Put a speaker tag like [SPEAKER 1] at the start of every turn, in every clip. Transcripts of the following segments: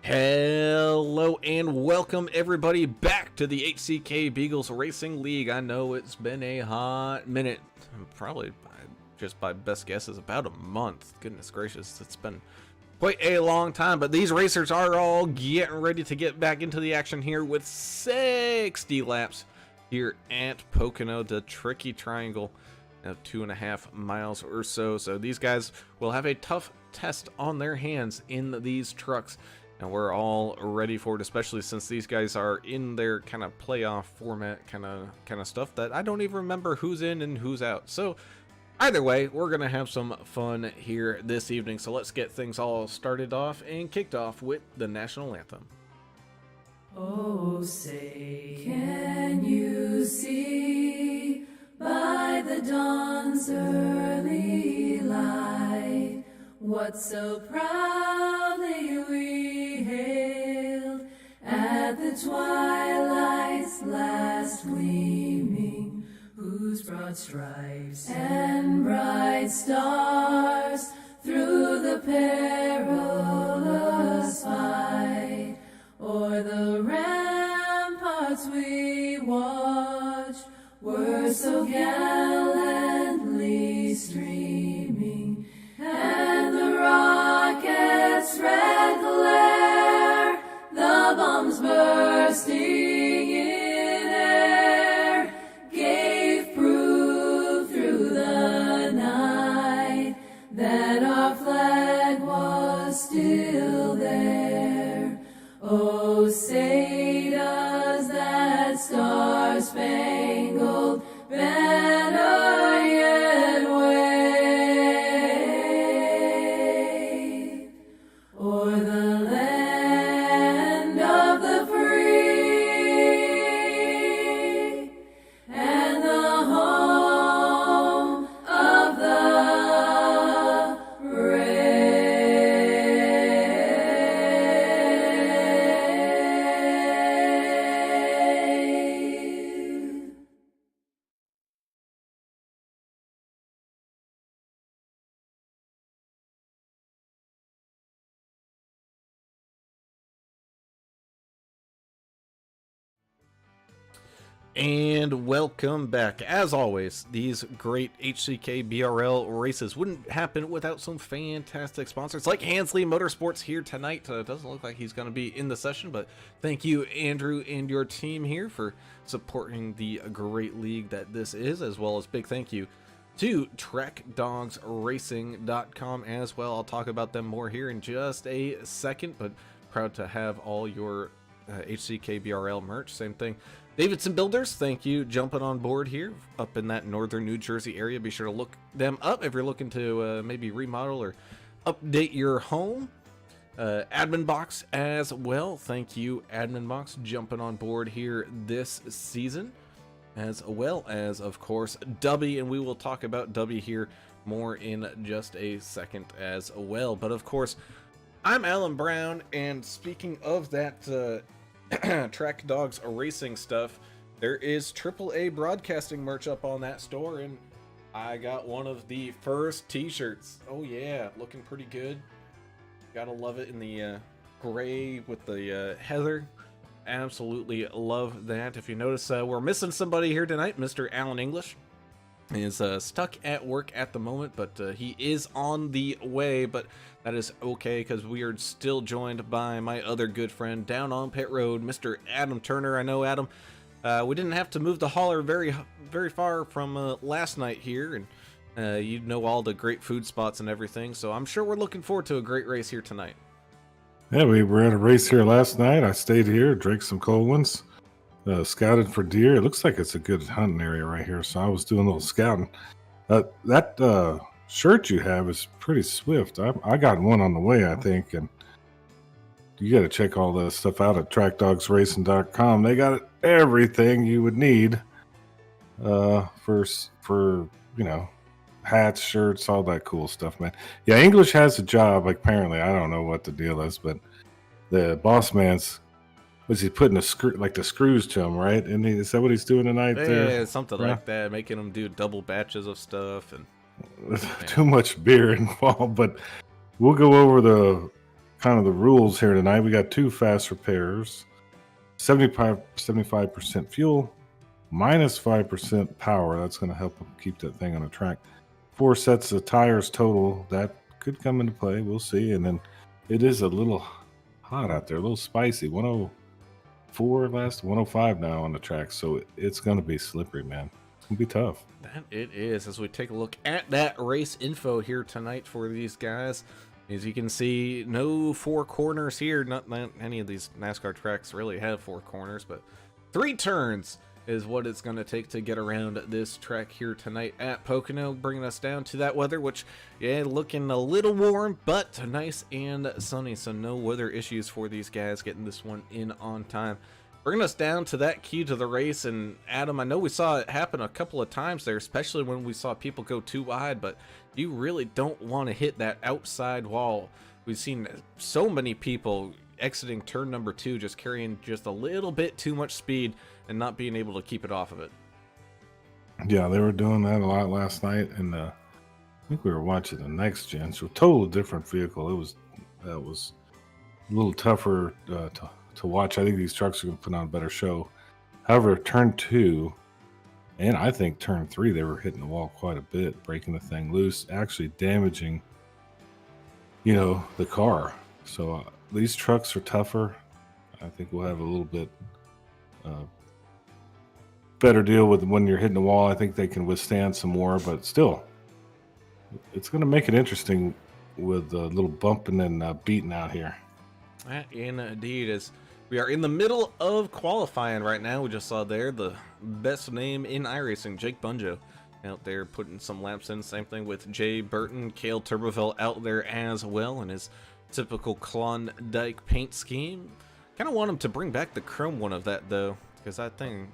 [SPEAKER 1] Hello and welcome everybody back to the HCK Beagles Racing League. I know it's been a hot minute, probably just by best guess is about a month. Goodness gracious, it's been quite a long time, but these racers are all getting ready to get back into the action here with 60 laps here at Pocono, the tricky triangle of 2.5 miles or so. So these guys will have a tough test on their hands in these trucks. And we're all ready for it, especially since these guys are in their kind of playoff format kind of stuff that I don't even remember who's in and who's out. So either way, we're going to have some fun here this evening. So let's get things all started off and kicked off with the national anthem.
[SPEAKER 2] Oh, say, can you see by the dawn's early light what so proudly we hailed at the twilight's last gleaming, whose broad stripes and bright stars through the perilous fight o'er the ramparts we watched were so gallantly streaming, and the rockets' red glare, the bombs bursting in air, gave proof through the night that our flag was still there. Oh, say does that star-spangled banner yet wave o'er the land of the free and the home of the brave.
[SPEAKER 1] And welcome back. As always, these great HCKBRL races wouldn't happen without some fantastic sponsors like Hansley Motorsport's here tonight. It doesn't look like he's going to be in the session, but thank you, Andrew, and your team here for supporting the great league that this is, as well as big thank you to TrackDogsRacing.com as well. I'll talk about them more here in just a second, but proud to have all your HCKBRL merch. Same thing. Davidson Builders, thank you, jumping on board here up in that northern New Jersey area. Be sure to look them up if you're looking to maybe remodel or update your home. AdminBoxx as well. Thank you, AdminBoxx, jumping on board here this season, as well as, of course, Dubby, and we will talk about Dubby here more in just a second as well. But of course, I'm Alan Brown, and speaking of that Track Dogs Racing stuff, there is AAA broadcasting merch up on that store, and I got one of the first t-shirts. Oh yeah, looking pretty good. Gotta love it in the gray with the heather. Absolutely love that. If you notice, we're missing somebody here tonight. Mr. Alan English is stuck at work at the moment, but he is on the way. But that is okay, because we are still joined by my other good friend down on pit road, Mr. Adam Turner. I know, Adam, we didn't have to move the hauler very far from last night here, and you know all the great food spots and everything, so I'm sure we're looking forward to a great race here tonight.
[SPEAKER 3] Yeah, we were at a race here last night. I stayed here, drank some cold ones, scouted for deer. It looks like it's a good hunting area right here, so I was doing a little scouting. That shirt you have is pretty swift. I got one on the way, I think, and you got to check all the stuff out at TrackDogsRacing.com. They got everything you would need for you know, hats, shirts, all that cool stuff, man. Yeah, English has a job, apparently. I don't know what the deal is, but the boss man's, was he putting the screws to him, right? And is that what he's doing tonight?
[SPEAKER 1] Yeah, something like that, making him do double batches of stuff. And
[SPEAKER 3] too much beer involved, but we'll go over kind of the rules here tonight. We got 2 fast repairs, 75% fuel, minus 5% power. That's going to help them keep that thing on the track. 4 sets of tires total. That could come into play. We'll see. And then it is a little hot out there, a little spicy. 104 last, 105 now on the track. So it's going to be slippery, man. It's going to be tough.
[SPEAKER 1] That it is. As we take a look at that race info here tonight for these guys, as you can see, no 4 corners here. Not any of these NASCAR tracks really have 4 corners, but 3 turns is what it's going to take to get around this track here tonight at Pocono, bringing us down to that weather, which, yeah, looking a little warm, but nice and sunny, so no weather issues for these guys getting this one in on time. Bringing us down to that key to the race, and Adam, I know we saw it happen a couple of times there, especially when we saw people go too wide, but you really don't want to hit that outside wall. We've seen so many people exiting turn number 2 just carrying just a little bit too much speed and not being able to keep it off of it.
[SPEAKER 3] Yeah, they were doing that a lot last night, and I think we were watching the next gen, so totally different vehicle. That was a little tougher to watch. I think these trucks are going to put on a better show. However, turn 2, and I think turn 3, they were hitting the wall quite a bit, breaking the thing loose, actually damaging, the car. So these trucks are tougher. I think we'll have a little bit better deal with when you're hitting the wall. I think they can withstand some more, but still, it's going to make it interesting with a little bumping and beating out here.
[SPEAKER 1] Indeed, as we are in the middle of qualifying right now. We just saw there the best name in iRacing, Jake Bunjo, out there putting some laps in. Same thing with Jay Burton, Cale Turbeville out there as well in his typical Klondike paint scheme. Kind of want him to bring back the chrome one of that though, because that thing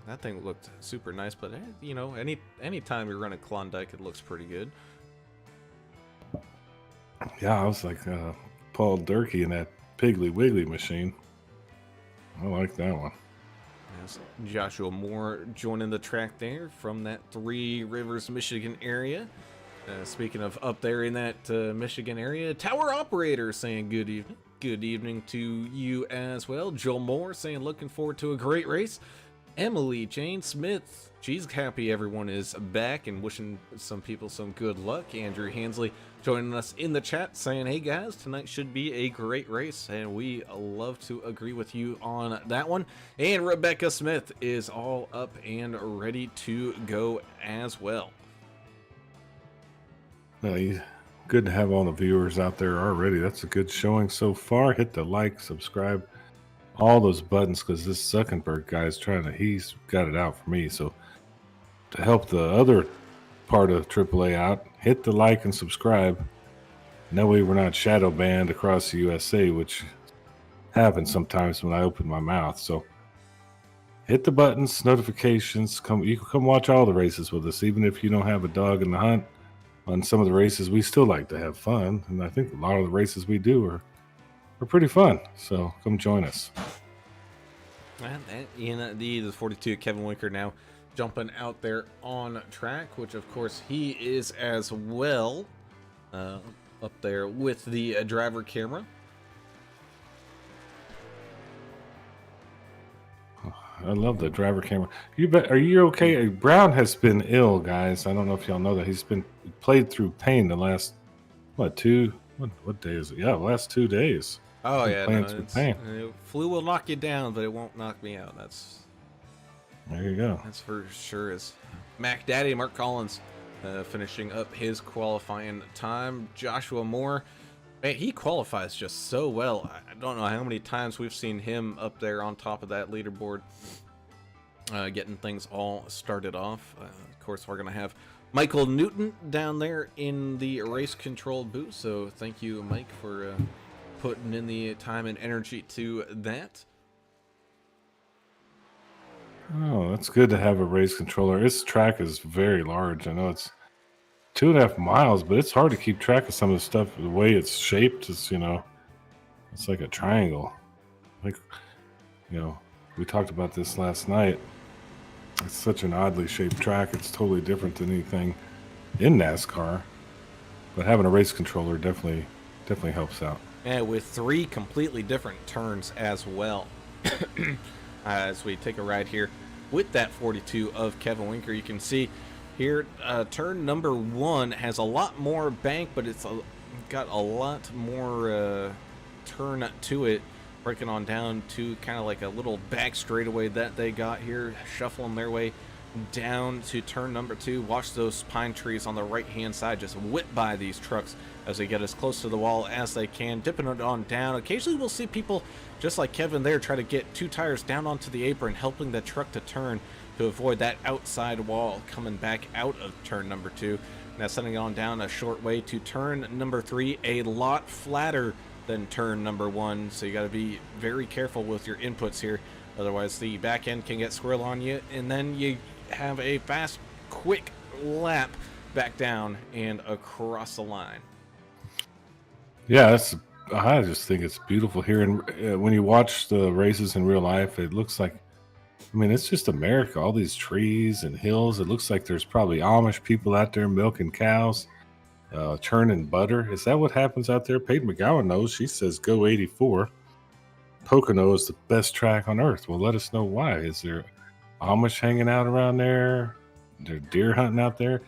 [SPEAKER 1] looked super nice. But any time you run a Klondike, it looks pretty good.
[SPEAKER 3] Yeah, I was like Paul Durkee in that Piggly Wiggly machine. I like that one.
[SPEAKER 1] As Joshua Moore joining the track there from that Three Rivers, Michigan area. Speaking of up there in that Michigan area, Tower Operator saying good evening. Good evening to you as well. Joel Moore saying looking forward to a great race. Emily Jane Smith, she's happy everyone is back and wishing some people some good luck. Andrew Hansley joining us in the chat saying, hey guys, tonight should be a great race, and we love to agree with you on that one. And Rebecca Smith is all up and ready to go as well.
[SPEAKER 3] Good to have all the viewers out there already. That's a good showing so far. Hit the like, subscribe, all those buttons, because this Zuckerberg guy is he's got it out for me. So to help the other part of AAA out, hit the like and subscribe. And that way we're not shadow banned across the USA, which happens sometimes when I open my mouth. So hit the buttons, notifications. You can come watch all the races with us, even if you don't have a dog in the hunt. On some of the races, we still like to have fun, and I think a lot of the races we do are pretty fun. So come join us.
[SPEAKER 1] And in the 42, Kevin Winker now jumping out there on track, which of course he is as well, up there with the driver camera.
[SPEAKER 3] I love the driver camera. Are you okay? Brown has been ill, guys. I don't know if y'all know that. He's been played through pain the last, what day is it? Yeah, the last 2 days.
[SPEAKER 1] Oh, yeah.
[SPEAKER 3] Pain.
[SPEAKER 1] Flu will knock you down, but it won't knock me out.
[SPEAKER 3] There you go.
[SPEAKER 1] That's for sure. Is Mac Daddy, Mark Collins, finishing up his qualifying time. Joshua Moore, man, he qualifies just so well. I don't know how many times we've seen him up there on top of that leaderboard, getting things all started off. Of course, we're going to have Michael Newton down there in the race control booth. So thank you, Mike, for putting in the time and energy to that.
[SPEAKER 3] Oh, that's good to have a race controller. This track is very large. I know it's 2.5 miles, but it's hard to keep track of some of the stuff. The way it's shaped is, it's like a triangle. Like, we talked about this last night. It's such an oddly shaped track. It's totally different than anything in NASCAR. But having a race controller definitely helps out.
[SPEAKER 1] and with 3 completely different turns as well. As we take a ride here with that 42 of Kevin Winker, you can see here turn number 1 has a lot more bank, but it's got a lot more turn to it, breaking on down to kind of like a little back straightaway that they got here, shuffling their way down to turn number 2. Watch those pine trees on the right hand side just whip by these trucks as they get as close to the wall as they can, dipping it on down. Occasionally we'll see people just like Kevin there try to get 2 tires down onto the apron, helping the truck to turn to avoid that outside wall coming back out of turn number 2. Now sending it on down a short way to turn number 3, a lot flatter than turn number 1, so you got to be very careful with your inputs here, otherwise the back end can get squirrel on you, and then you have a fast quick lap back down and across the line.
[SPEAKER 3] Yeah, I just think it's beautiful here, and when you watch the races in real life, it looks like, I mean, it's just America, all these trees and hills. It looks like there's probably Amish people out there milking cows, churning butter. Is that what happens out there? Peyton McGowan knows. She says go 84. Pocono is the best track on earth. Well, let us know why. Is there Amish hanging out around there? They're deer hunting out there.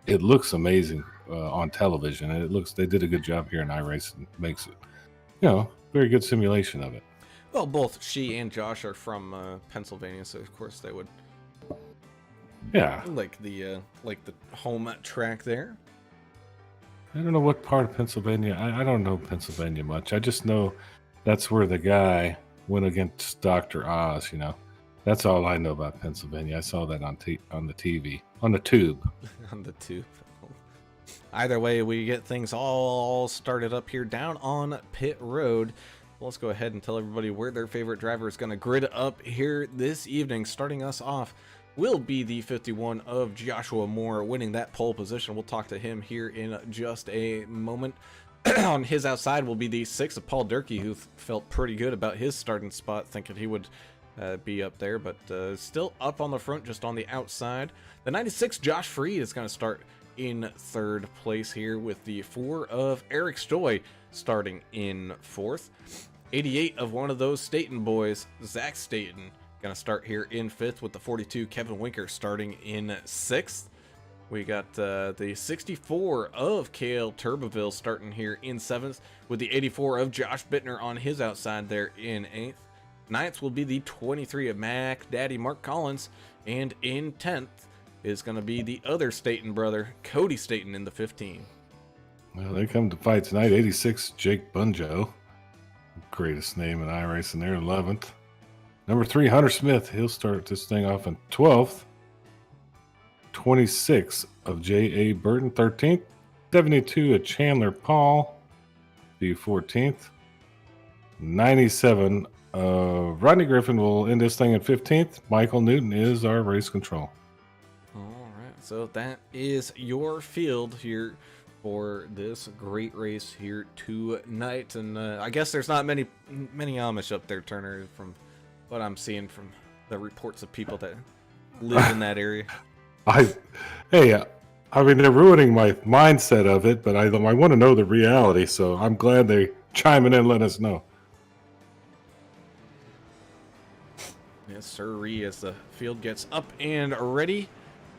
[SPEAKER 3] It looks amazing on television, and they did a good job here in iRacing. Makes it, very good simulation of it.
[SPEAKER 1] Well, both she and Josh are from Pennsylvania, so of course they would.
[SPEAKER 3] Yeah,
[SPEAKER 1] like the home track there.
[SPEAKER 3] I don't know what part of Pennsylvania. I don't know Pennsylvania much. I just know that's where the guy went against Dr. Oz. That's all I know about Pennsylvania. I saw that on the TV, on the tube.
[SPEAKER 1] On the tube. Either way, we get things all started up here down on pit road. Let's go ahead and tell everybody where their favorite driver is going to grid up here this evening. Starting us off will be the 51 of Joshua Moore, winning that pole position. We'll talk to him here in just a moment. On his outside will be the 6 of Paul Durkee, who felt pretty good about his starting spot, thinking he would be up there, but still up on the front, just on the outside. The 96 Josh Freed is going to start in 3rd place here, with the 4 of Eric Stoy starting in 4th. 88 of one of those Staten boys, Zach Staten, going to start here in 5th, with the 42 Kevin Winker starting in 6th. We got the 64 of Cale Turbeville starting here in 7th, with the 84 of Josh Bittner on his outside there in 8th. 9th will be the 23 of Mac Daddy Mark Collins, and in 10th is going to be the other Staten brother, Cody Staten, in the 15.
[SPEAKER 3] Well, they come to fight tonight. 86 Jake Bunjo, greatest name in iRacing there, 11th. Number 3 Hunter Smith, he'll start this thing off in 12th. 26 of J.A. Burton, 13th. 72 of Chandler Paul, be 14th. 97 of Rodney Griffin will end this thing at 15th. Michael Newton is our race control.
[SPEAKER 1] All right, so that is your field here for this great race here tonight. And I guess there's not many Amish up there, Turner, from what I'm seeing from the reports of people that live in that area.
[SPEAKER 3] I mean, they're ruining my mindset of it, but I want to know the reality, so I'm glad they chiming in and letting us know.
[SPEAKER 1] Yes, sirree, as the field gets up and ready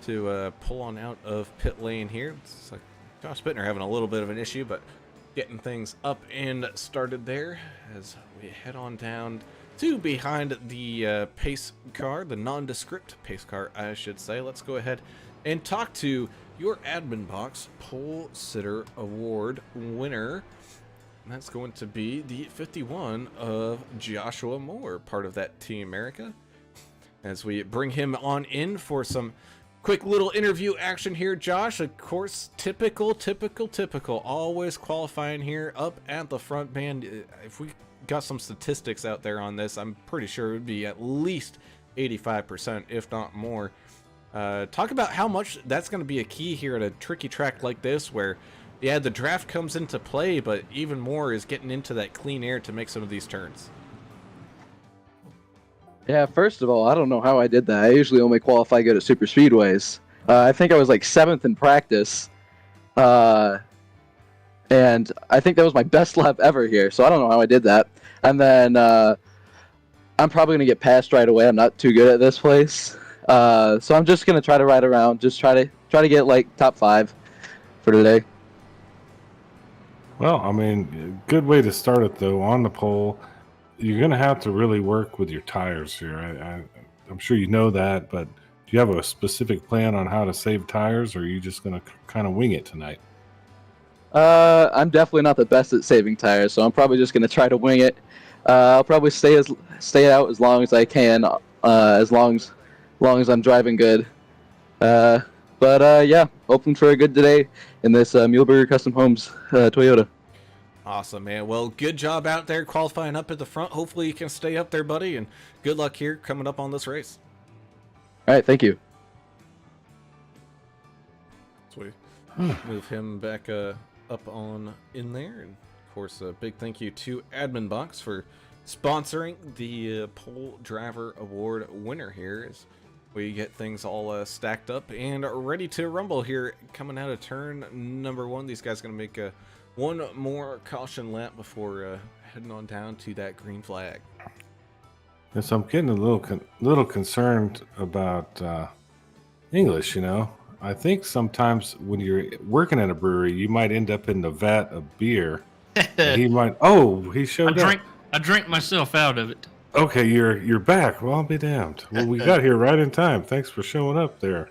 [SPEAKER 1] to pull on out of pit lane here. It's like Josh Bittner having a little bit of an issue, but getting things up and started there as we head on down to behind the pace car, the nondescript pace car, I should say. Let's go ahead and talk to your AdminBoxx Pole Sitter Award winner. And that's going to be the 51 of Joshua Moore, part of that Team America. As we bring him on in for some quick little interview action here, Josh. Of course, typical. Always qualifying here up at the front band. If we got some statistics out there on this, I'm pretty sure it would be at least 85%, if not more. Talk about how much that's going to be a key here at a tricky track like this, where, yeah, the draft comes into play, but even more is getting into that clean air to make some of these turns.
[SPEAKER 4] Yeah, first of all, I don't know how I did that. I usually only qualify good at super speedways. I think I was like 7th in practice. and I think that was my best lap ever here. So I don't know how I did that. And then I'm probably gonna get passed right away. I'm not too good at this place, so I'm just gonna try to ride around, just try to get like top 5 for today.
[SPEAKER 3] Well, I mean, good way to start it though. On the pole, you're going to have to really work with your tires here. I'm sure you know that, but do you have a specific plan on how to save tires, or are you just going to kind of wing it tonight?
[SPEAKER 4] I'm definitely not the best at saving tires, so I'm probably just gonna try to wing it. I'll probably stay out as long as I can, as long as I'm driving good. But yeah, hoping for a good day in this Muhleberger Custom Homes Toyota.
[SPEAKER 1] Awesome, man. Well, good job out there qualifying up at the front. Hopefully you can stay up there, buddy, and good luck here coming up on this race.
[SPEAKER 4] All right, thank you.
[SPEAKER 1] Sweet. Move him back up on in there. And of course, a big thank you to AdminBoxx for sponsoring the Pole Driver Award winner here as we get things all stacked up and ready to rumble here. Coming out of turn number 1, these guys going to make one more caution lap before heading on down to that green flag.
[SPEAKER 3] Yes, I'm getting a little concerned about English. You know, I think sometimes when you're working at a brewery, you might end up in the vat of beer. He might. Oh, he showed up.
[SPEAKER 5] I drank myself out of it.
[SPEAKER 3] Okay, you're back. Well, I'll be damned. Well, we got here right in time. Thanks for showing up there.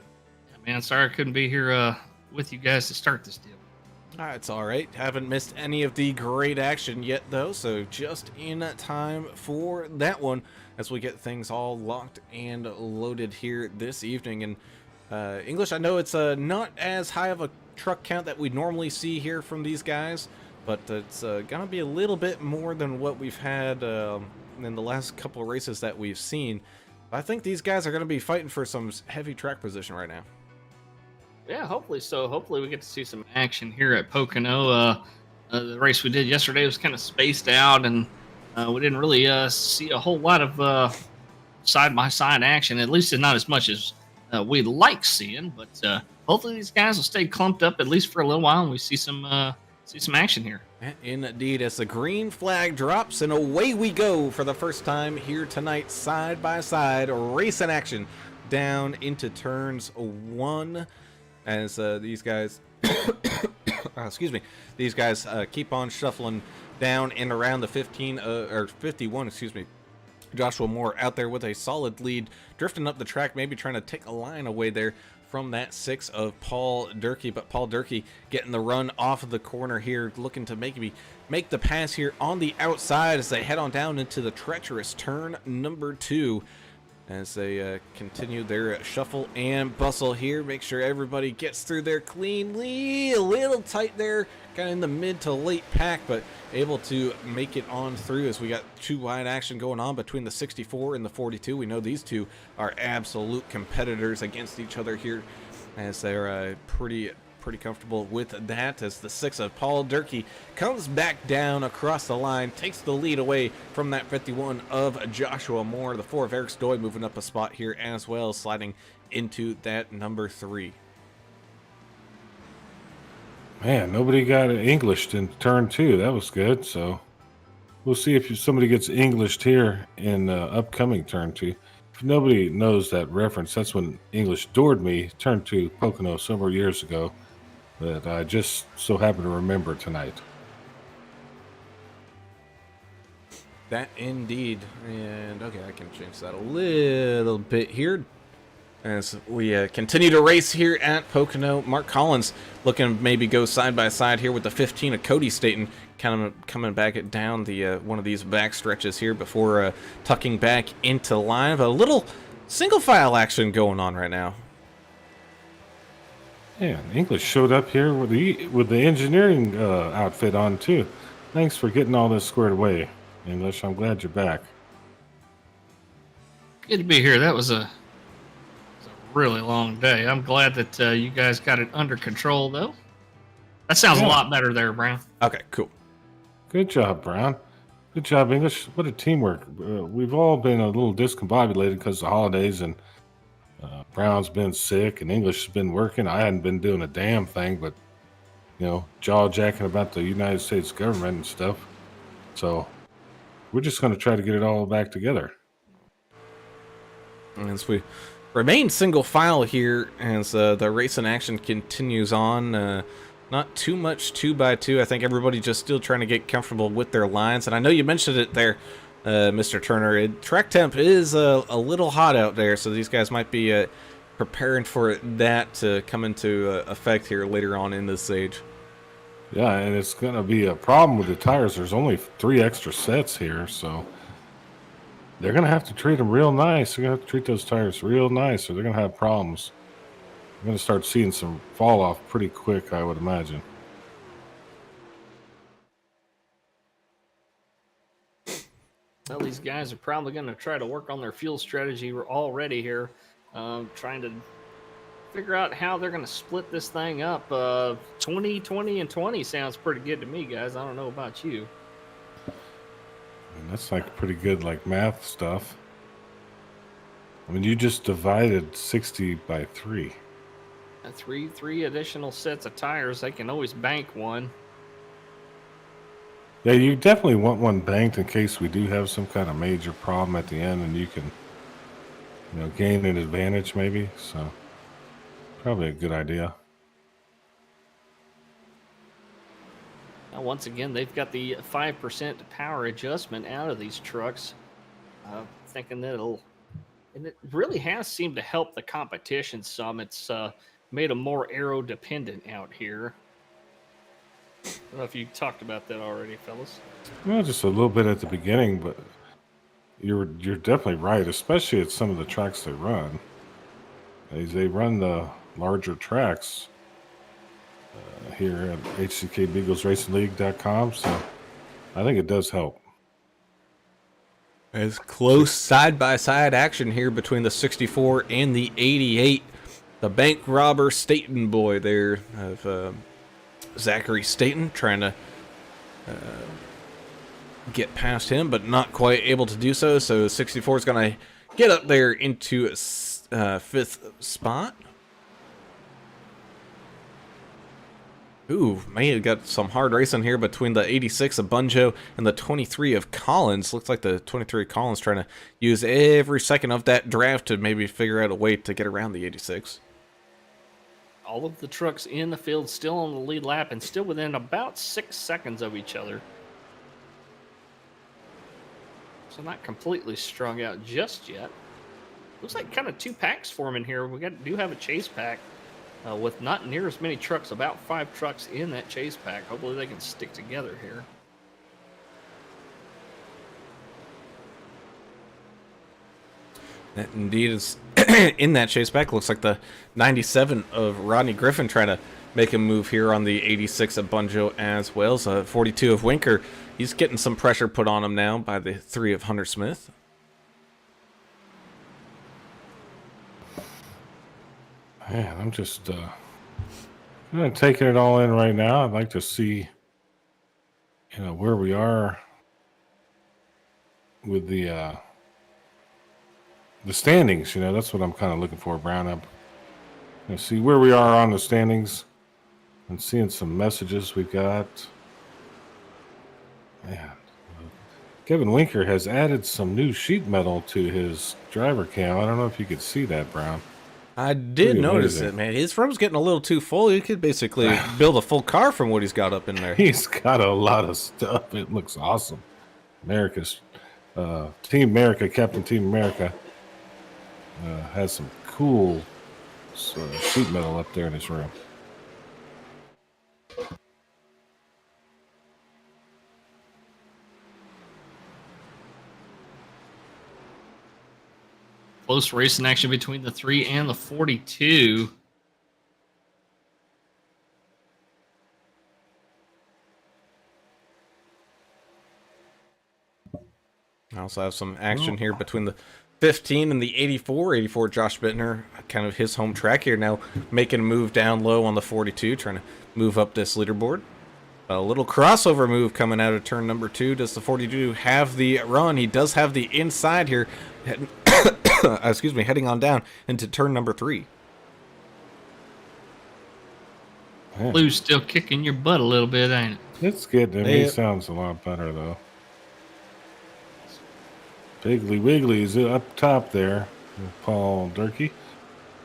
[SPEAKER 5] Man, sorry I couldn't be here with you guys to start this deal.
[SPEAKER 1] It's all right. Haven't missed any of the great action yet, though, so just in time for that one as we get things all locked and loaded here this evening. And English, I know it's not as high of a truck count that we normally see here from these guys, but it's gonna be a little bit more than what we've had in the last couple of races that we've seen. I think these guys are gonna be fighting for some heavy track position right now.
[SPEAKER 5] Yeah, hopefully so. Hopefully we get to see some action here at Pocono. The race we did yesterday was kind of spaced out, and we didn't really see a whole lot of side-by-side action. At least not as much as we'd like seeing. But hopefully these guys will stay clumped up at least for a little while, and we see some action here.
[SPEAKER 1] Indeed, as the green flag drops, and away we go for the first time here tonight, side by side, race in action down into turns 1. As these guys, excuse me, these guys keep on shuffling down and around the 51, excuse me. Joshua Moore out there with a solid lead, drifting up the track, maybe trying to take a line away there from that 6 of Paul Durkee, but Paul Durkee getting the run off of the corner here, looking to make the pass here on the outside as they head on down into the treacherous turn number 2. As they continue their shuffle and bustle here, make sure everybody gets through there cleanly. A little tight there, kind of in the mid to late pack, but able to make it on through as we got 2 wide action going on between the 64 and the 42. We know these two are absolute competitors against each other here, as they're pretty comfortable with that, as the 6 of Paul Durkee comes back down across the line, takes the lead away from that 51 of Joshua Moore. The 4 of Eric Stoy moving up a spot here as well, sliding into that number 3.
[SPEAKER 3] Man, nobody got Englished in turn 2. That was good. So we'll see if somebody gets Englished here in upcoming turn 2. If nobody knows that reference, that's when English doored me turn 2 Pocono several years ago, that I just so happen to remember tonight.
[SPEAKER 1] That indeed. And okay, I can change that a little bit here as we continue to race here at Pocono. Mark Collins looking to maybe go side by side here with the 15 of Cody Staten, kind of coming back it down the one of these back stretches here before tucking back into line. But a little single file action going on right now.
[SPEAKER 3] Yeah, English showed up here with the engineering outfit on too. Thanks for getting all this squared away, English. I'm glad you're back.
[SPEAKER 5] Good to be here. That was a really long day. I'm glad that you guys got it under control, though. That sounds a lot better there, Brown.
[SPEAKER 1] Okay, cool.
[SPEAKER 3] Good job, Brown. Good job, English. What a teamwork. We've all been a little discombobulated because of the holidays, and Brown's been sick and English has been working. I hadn't been doing a damn thing, but jaw jacking about the United States government and stuff. So we're just going to try to get it all back together.
[SPEAKER 1] And as we remain single file here, as the race in action continues on, not too much 2x2. I think everybody just still trying to get comfortable with their lines. And I know you mentioned it there, Mr. Turner. Track temp is a little hot out there, so these guys might be preparing for that to come into effect here later on in this stage.
[SPEAKER 3] Yeah, and it's going to be a problem with the tires. There's only 3 extra sets here, so they're going to have to treat them real nice. They're going to have to treat those tires real nice, or they're going to have problems. We're going to start seeing some fall off pretty quick, I would imagine.
[SPEAKER 5] Well, these guys are probably going to try to work on their fuel strategy already here, trying to figure out how they're going to split this thing up. 20, 20, and 20 sounds pretty good to me, guys. I don't know about you.
[SPEAKER 3] And that's like pretty good, like math stuff. I mean, you just divided 60 by 3.
[SPEAKER 5] Three additional sets of tires. They can always bank one.
[SPEAKER 3] Yeah, you definitely want one banked in case we do have some kind of major problem at the end, and you can, gain an advantage maybe. So probably a good idea.
[SPEAKER 5] Now, once again, they've got the 5% power adjustment out of these trucks, thinking that and it really has seemed to help the competition some. It's made them more aero dependent out here. I don't know if you talked about that already, fellas.
[SPEAKER 3] Well, just a little bit at the beginning, but you're definitely right, especially at some of the tracks they run. They run the larger tracks here at HCKBeaglesRacingLeague.com, so I think it does help.
[SPEAKER 1] It's close side-by-side action here between the 64 and the 88. The bank robber Staten boy there of Zachary Staten trying to get past him, but not quite able to do so. So 64 is going to get up there into 5th spot. Ooh, man, got some hard racing here between the 86 of Bunjo and the 23 of Collins. Looks like the 23 of Collins trying to use every second of that draft to maybe figure out a way to get around the 86.
[SPEAKER 5] All of the trucks in the field still on the lead lap and still within about 6 seconds of each other. So not completely strung out just yet. Looks like kind of 2 packs forming here. We do have a chase pack with not near as many trucks, about 5 trucks in that chase pack. Hopefully they can stick together here.
[SPEAKER 1] That indeed is in that chase back. Looks like the 97 of Rodney Griffin trying to make a move here on the 86 of Bunjo as well. So 42 of Winker, he's getting some pressure put on him now by the 3 of Hunter Smith.
[SPEAKER 3] Man, I'm just taking it all in right now. I'd like to see, where we are with the standings. That's what I'm kind of looking for, Brown. Up, see where we are on the standings, and seeing some messages we got. Man, Kevin Winker has added some new sheet metal to his driver cam. I don't know if you could see that, Brown.
[SPEAKER 1] I did notice it, man. His room's getting a little too full. He could basically build a full car from what he's got up in there.
[SPEAKER 3] He's got a lot of stuff. It looks awesome. America's Team America, Captain Team America, has some cool sheet metal up there in his room.
[SPEAKER 5] Close racing action between the 3 and the 42.
[SPEAKER 1] I also have some action here between the 15 and the 84. 84 Josh Bittner, kind of his home track here now, making a move down low on the 42, trying to move up this leaderboard. A little crossover move coming out of turn number 2. Does the 42 have the run? He does have the inside here. Excuse me, heading on down into turn number 3.
[SPEAKER 3] Yeah.
[SPEAKER 5] Flu's still kicking your butt a little bit, ain't it?
[SPEAKER 3] It's getting him.
[SPEAKER 1] They-
[SPEAKER 3] He sounds a lot better, though. Piggly Wiggly is up top there. With Paul Durkee.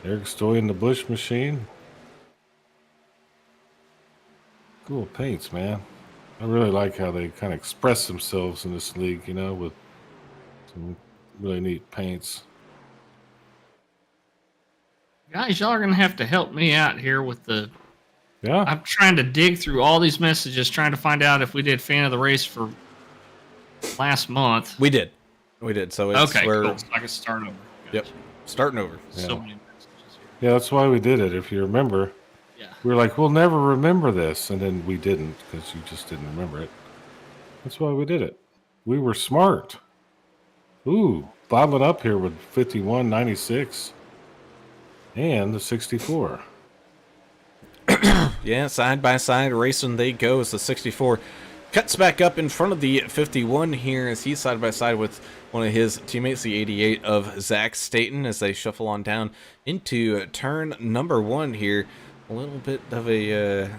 [SPEAKER 3] Eric Stoy in the Bush machine. Cool paints, man. I really like how they kind of express themselves in this league, you know, with some really neat paints.
[SPEAKER 5] Guys, y'all are gonna have to help me out here with the.
[SPEAKER 3] Yeah.
[SPEAKER 5] I'm trying to dig through all these messages, trying to find out if we did fan of the race for last month.
[SPEAKER 1] We did. So it's
[SPEAKER 5] Okay,
[SPEAKER 1] we're
[SPEAKER 5] cool. So I can start over.
[SPEAKER 1] Yep. Starting over.
[SPEAKER 5] So many messages here.
[SPEAKER 3] Yeah, that's why we did it. If you remember,
[SPEAKER 5] Yeah.
[SPEAKER 3] we were like, we'll never remember this. And then we didn't because you just didn't remember it. That's why we did it. We were smart. Ooh, bottling up here with 51, 96, and the 64.
[SPEAKER 1] Yeah, side by side racing they go as the 64 cuts back up in front of the 51 here as he's side by side with one of his teammates, the 88 of Zach Staten, as they shuffle on down into turn number 1 here. A little bit of a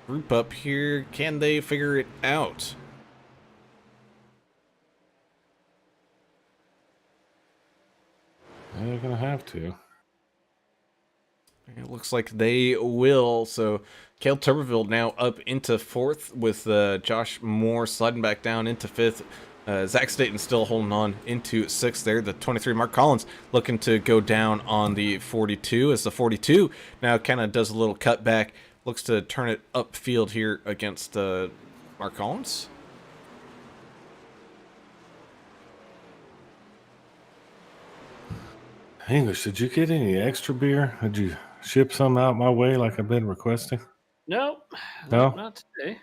[SPEAKER 1] group up here. Can they figure it out?
[SPEAKER 3] They're going to have to.
[SPEAKER 1] It looks like they will. So Cale Tuberville now up into 4th with Josh Moore sliding back down into 5th. Zach Staten still holding on into 6th there. The 23 Mark Collins looking to go down on the 42 as the 42 now kind of does a little cutback. Looks to turn it upfield here against Mark Collins.
[SPEAKER 3] English, did you get any extra beer? Did you ship some out my way like I've been requesting?
[SPEAKER 5] Nope.
[SPEAKER 3] No?
[SPEAKER 5] Not today.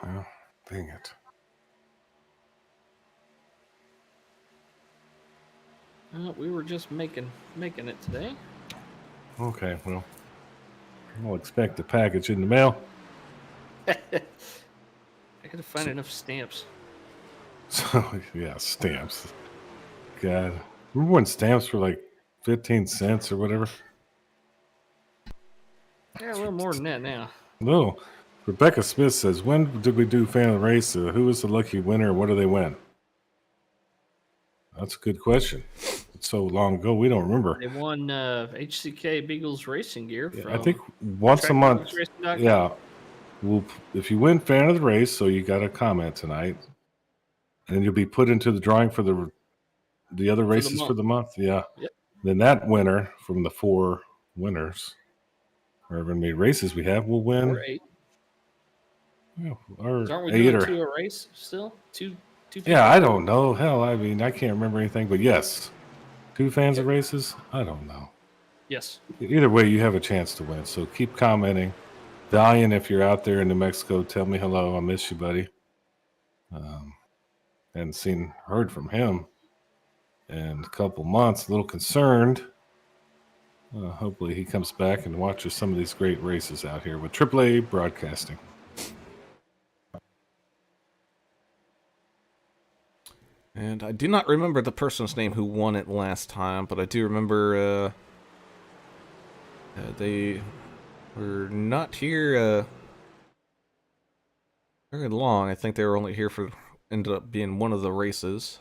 [SPEAKER 3] Oh, dang it.
[SPEAKER 5] We were just making it today.
[SPEAKER 3] Okay, well, I'll expect the package in the mail.
[SPEAKER 5] I gotta find enough stamps.
[SPEAKER 3] So, yeah, stamps. God. Remember when stamps were like 15 cents or whatever?
[SPEAKER 5] Yeah, a little more than that now.
[SPEAKER 3] No. Rebecca Smith says, when did we do fan of the race? Who was the lucky winner and what do they win? That's a good question. It's so long ago, we don't remember.
[SPEAKER 5] They won HCK Beagles racing gear.
[SPEAKER 3] Yeah,
[SPEAKER 5] From
[SPEAKER 3] I think once a month.
[SPEAKER 5] TrackRacing.com.
[SPEAKER 3] Yeah. Well, if you win fan of the race, so you got a comment tonight, and you'll be put into the drawing for the other races for the month. Yeah.
[SPEAKER 5] Yep.
[SPEAKER 3] Then that winner from the 4 winners, however many races we have, will win.
[SPEAKER 5] Or 8.
[SPEAKER 3] Yeah, or
[SPEAKER 5] Aren't we
[SPEAKER 3] 8
[SPEAKER 5] doing
[SPEAKER 3] or
[SPEAKER 5] 2 a race still? Two.
[SPEAKER 3] yeah, I don't know. Hell, I mean, I can't remember anything, but yes, 2 fans of races. I don't know.
[SPEAKER 5] Yes.
[SPEAKER 3] Either way, you have a chance to win. So keep commenting. Valiant, if you're out there in New Mexico, tell me hello. I miss you, buddy. Hadn't heard from him in a couple months. A little concerned. Hopefully he comes back and watches some of these great races out here with AAA Broadcasting.
[SPEAKER 1] And I do not remember the person's name who won it last time, but I do remember they were not here very long. I think they were only here for, ended up being one of the races.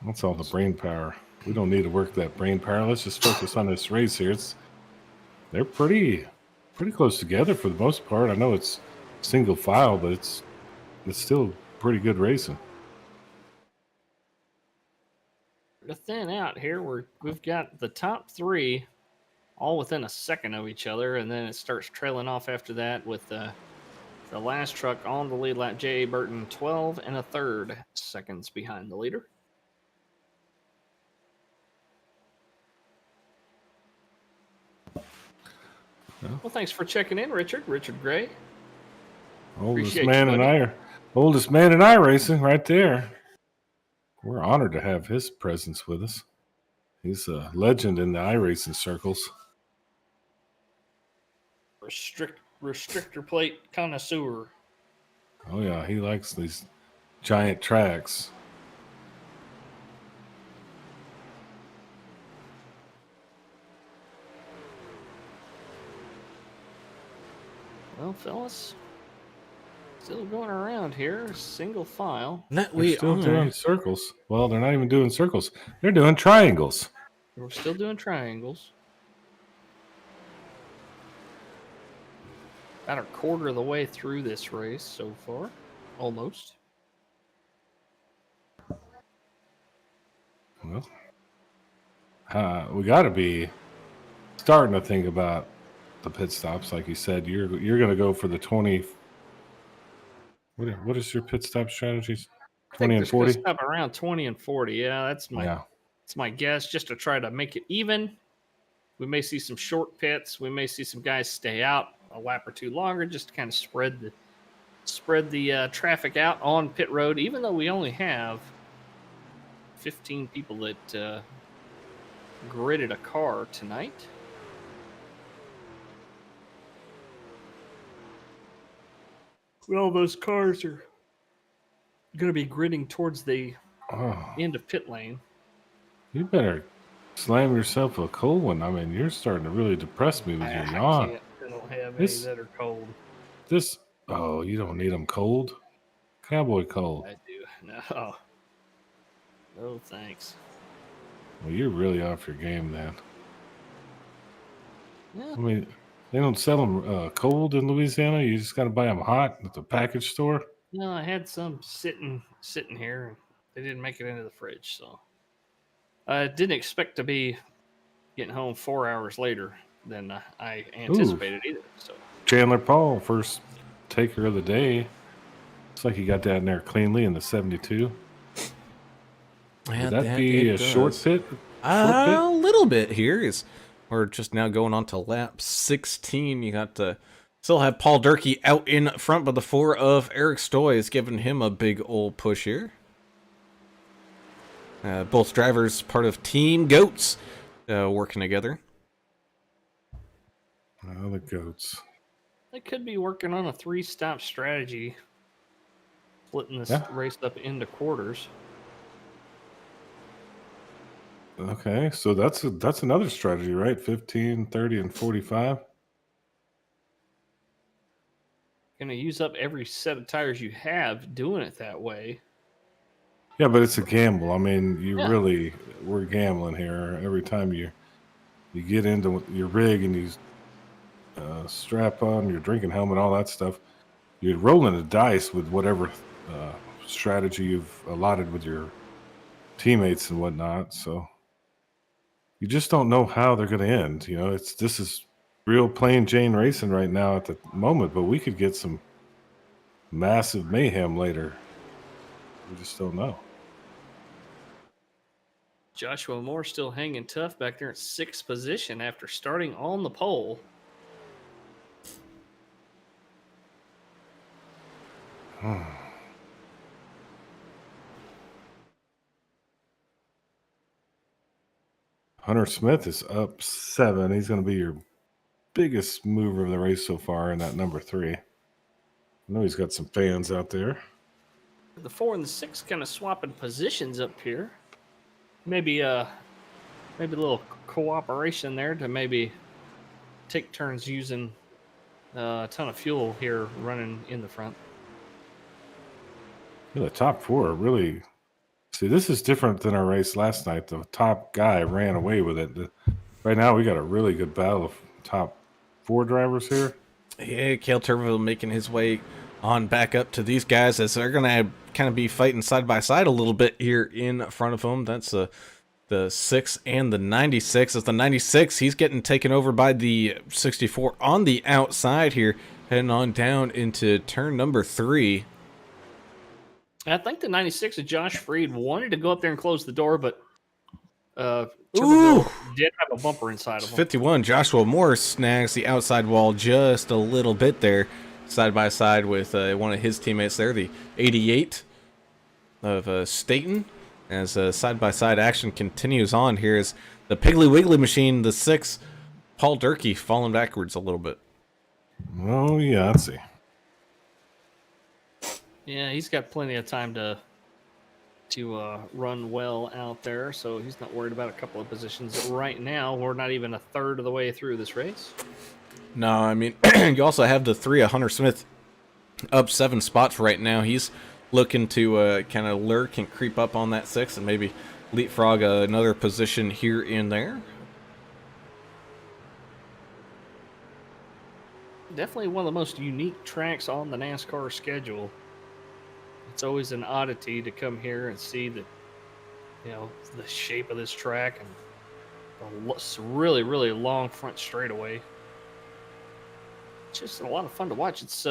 [SPEAKER 3] That's all the brain power. We don't need to work that brain power. Let's just focus on this race here. They're pretty close together for the most part. I know it's single file, but it's still pretty good racing.
[SPEAKER 5] To thin out here, we've got the top 3 all within a second of each other, and then it starts trailing off after that with the last truck on the lead lap. J.A. Burton 12 1/3 seconds behind the leader. Well, thanks for checking in, Richard. Richard Gray.
[SPEAKER 3] Oldest
[SPEAKER 5] Appreciate
[SPEAKER 3] man
[SPEAKER 5] you,
[SPEAKER 3] in
[SPEAKER 5] buddy.
[SPEAKER 3] oldest man in racing right there. We're honored to have his presence with us. He's a legend in the iRacing circles.
[SPEAKER 5] Restrictor plate connoisseur.
[SPEAKER 3] Oh yeah, he likes these giant tracks.
[SPEAKER 5] Well, fellas, still going around here, single file.
[SPEAKER 1] That
[SPEAKER 3] They're
[SPEAKER 1] we
[SPEAKER 3] still
[SPEAKER 1] are.
[SPEAKER 3] doing circles. Well, they're not even doing circles. They're doing triangles.
[SPEAKER 5] We're still doing triangles. About a quarter of the way through this race so far, almost.
[SPEAKER 3] Well, we got to be starting to think about the pit stops, like you said. You're going to go for the 20. What is your pit stop strategies? 20 and 40.
[SPEAKER 5] Stop around 20 and 40. Yeah, that's my guess. Just to try to make it even. We may see some short pits. We may see some guys stay out a lap or two longer, just to kind of spread the traffic out on pit road. Even though we only have 15 people that gridded a car tonight. Well, those cars are going to be gridding towards the end of pit lane.
[SPEAKER 3] You better slam yourself a cold one. I mean, you're starting to really depress me with your yawn.
[SPEAKER 5] I don't have any that are cold.
[SPEAKER 3] You don't need them cold. Cowboy cold.
[SPEAKER 5] I do. No. No, thanks.
[SPEAKER 3] Well, you're really off your game then.
[SPEAKER 5] Yeah.
[SPEAKER 3] I mean, they don't sell them cold in Louisiana. You just got to buy them hot at the package store.
[SPEAKER 5] No, I had some sitting here, and they didn't make it into the fridge, so I didn't expect to be getting home 4 hours later than I anticipated either. So
[SPEAKER 3] Chandler Paul, first taker of the day. Looks like he got down there cleanly in the 72.
[SPEAKER 1] Yeah,
[SPEAKER 3] Would that be a short pit?
[SPEAKER 1] A little bit here. We're just now going on to lap 16. You got to still have Paul Durkee out in front, but the 4 of Eric Stoy is giving him a big old push here. Both drivers part of Team Goats working together.
[SPEAKER 3] Oh, the Goats.
[SPEAKER 5] they could be working on a 3-stop strategy, splitting this race up into quarters.
[SPEAKER 3] Okay, so that's another strategy, right? 15, 30, and 45.
[SPEAKER 5] Going to use up every set of tires you have doing it that way.
[SPEAKER 3] Yeah, but it's a gamble. I mean, we're gambling here. Every time you get into your rig and you strap on your drinking helmet, all that stuff, you're rolling the dice with whatever strategy you've allotted with your teammates and whatnot. So you just don't know how they're going to end. You know, this is real plain Jane racing right now at the moment, but we could get some massive mayhem later. We just don't know.
[SPEAKER 5] Joshua Moore still hanging tough back there at 6th position after starting on the pole.
[SPEAKER 3] Hunter Smith is up 7. He's going to be your biggest mover of the race so far in that number 3. I know he's got some fans out there.
[SPEAKER 5] The 4 and the 6 kind of swapping positions up here. Maybe a little cooperation there to maybe take turns using a ton of fuel here running in the front.
[SPEAKER 3] Yeah, the top 4 are really... See, this is different than our race last night. The top guy ran away with it. Right now, we got a really good battle of top 4 drivers here.
[SPEAKER 1] Yeah, Cale Turville making his way on back up to these guys as they're going to kind of be fighting side by side a little bit here in front of them. That's the 6 and the 96. As the 96, he's getting taken over by the 64 on the outside here, heading on down into turn number 3.
[SPEAKER 5] I think the 96 of Josh Freed wanted to go up there and close the door, but Turville did have a bumper inside of him.
[SPEAKER 1] 51, Joshua Moore snags the outside wall just a little bit there, side by side with one of his teammates there, the 88 of Staten. As side by side action continues on here, is the Piggly Wiggly machine, the 6, Paul Durkee, falling backwards a little bit.
[SPEAKER 3] Oh, yeah, let's see.
[SPEAKER 5] Yeah, he's got plenty of time to run well out there, so he's not worried about a couple of positions. Right now, we're not even a third of the way through this race.
[SPEAKER 1] No, I mean, you also have the 3 of Hunter Smith up 7 spots right now. He's looking to kind of lurk and creep up on that 6 and maybe leapfrog another position here and there.
[SPEAKER 5] Definitely one of the most unique tracks on the NASCAR schedule. It's always an oddity to come here and see the shape of this track and the really, really long front straightaway. It's just a lot of fun to watch. It's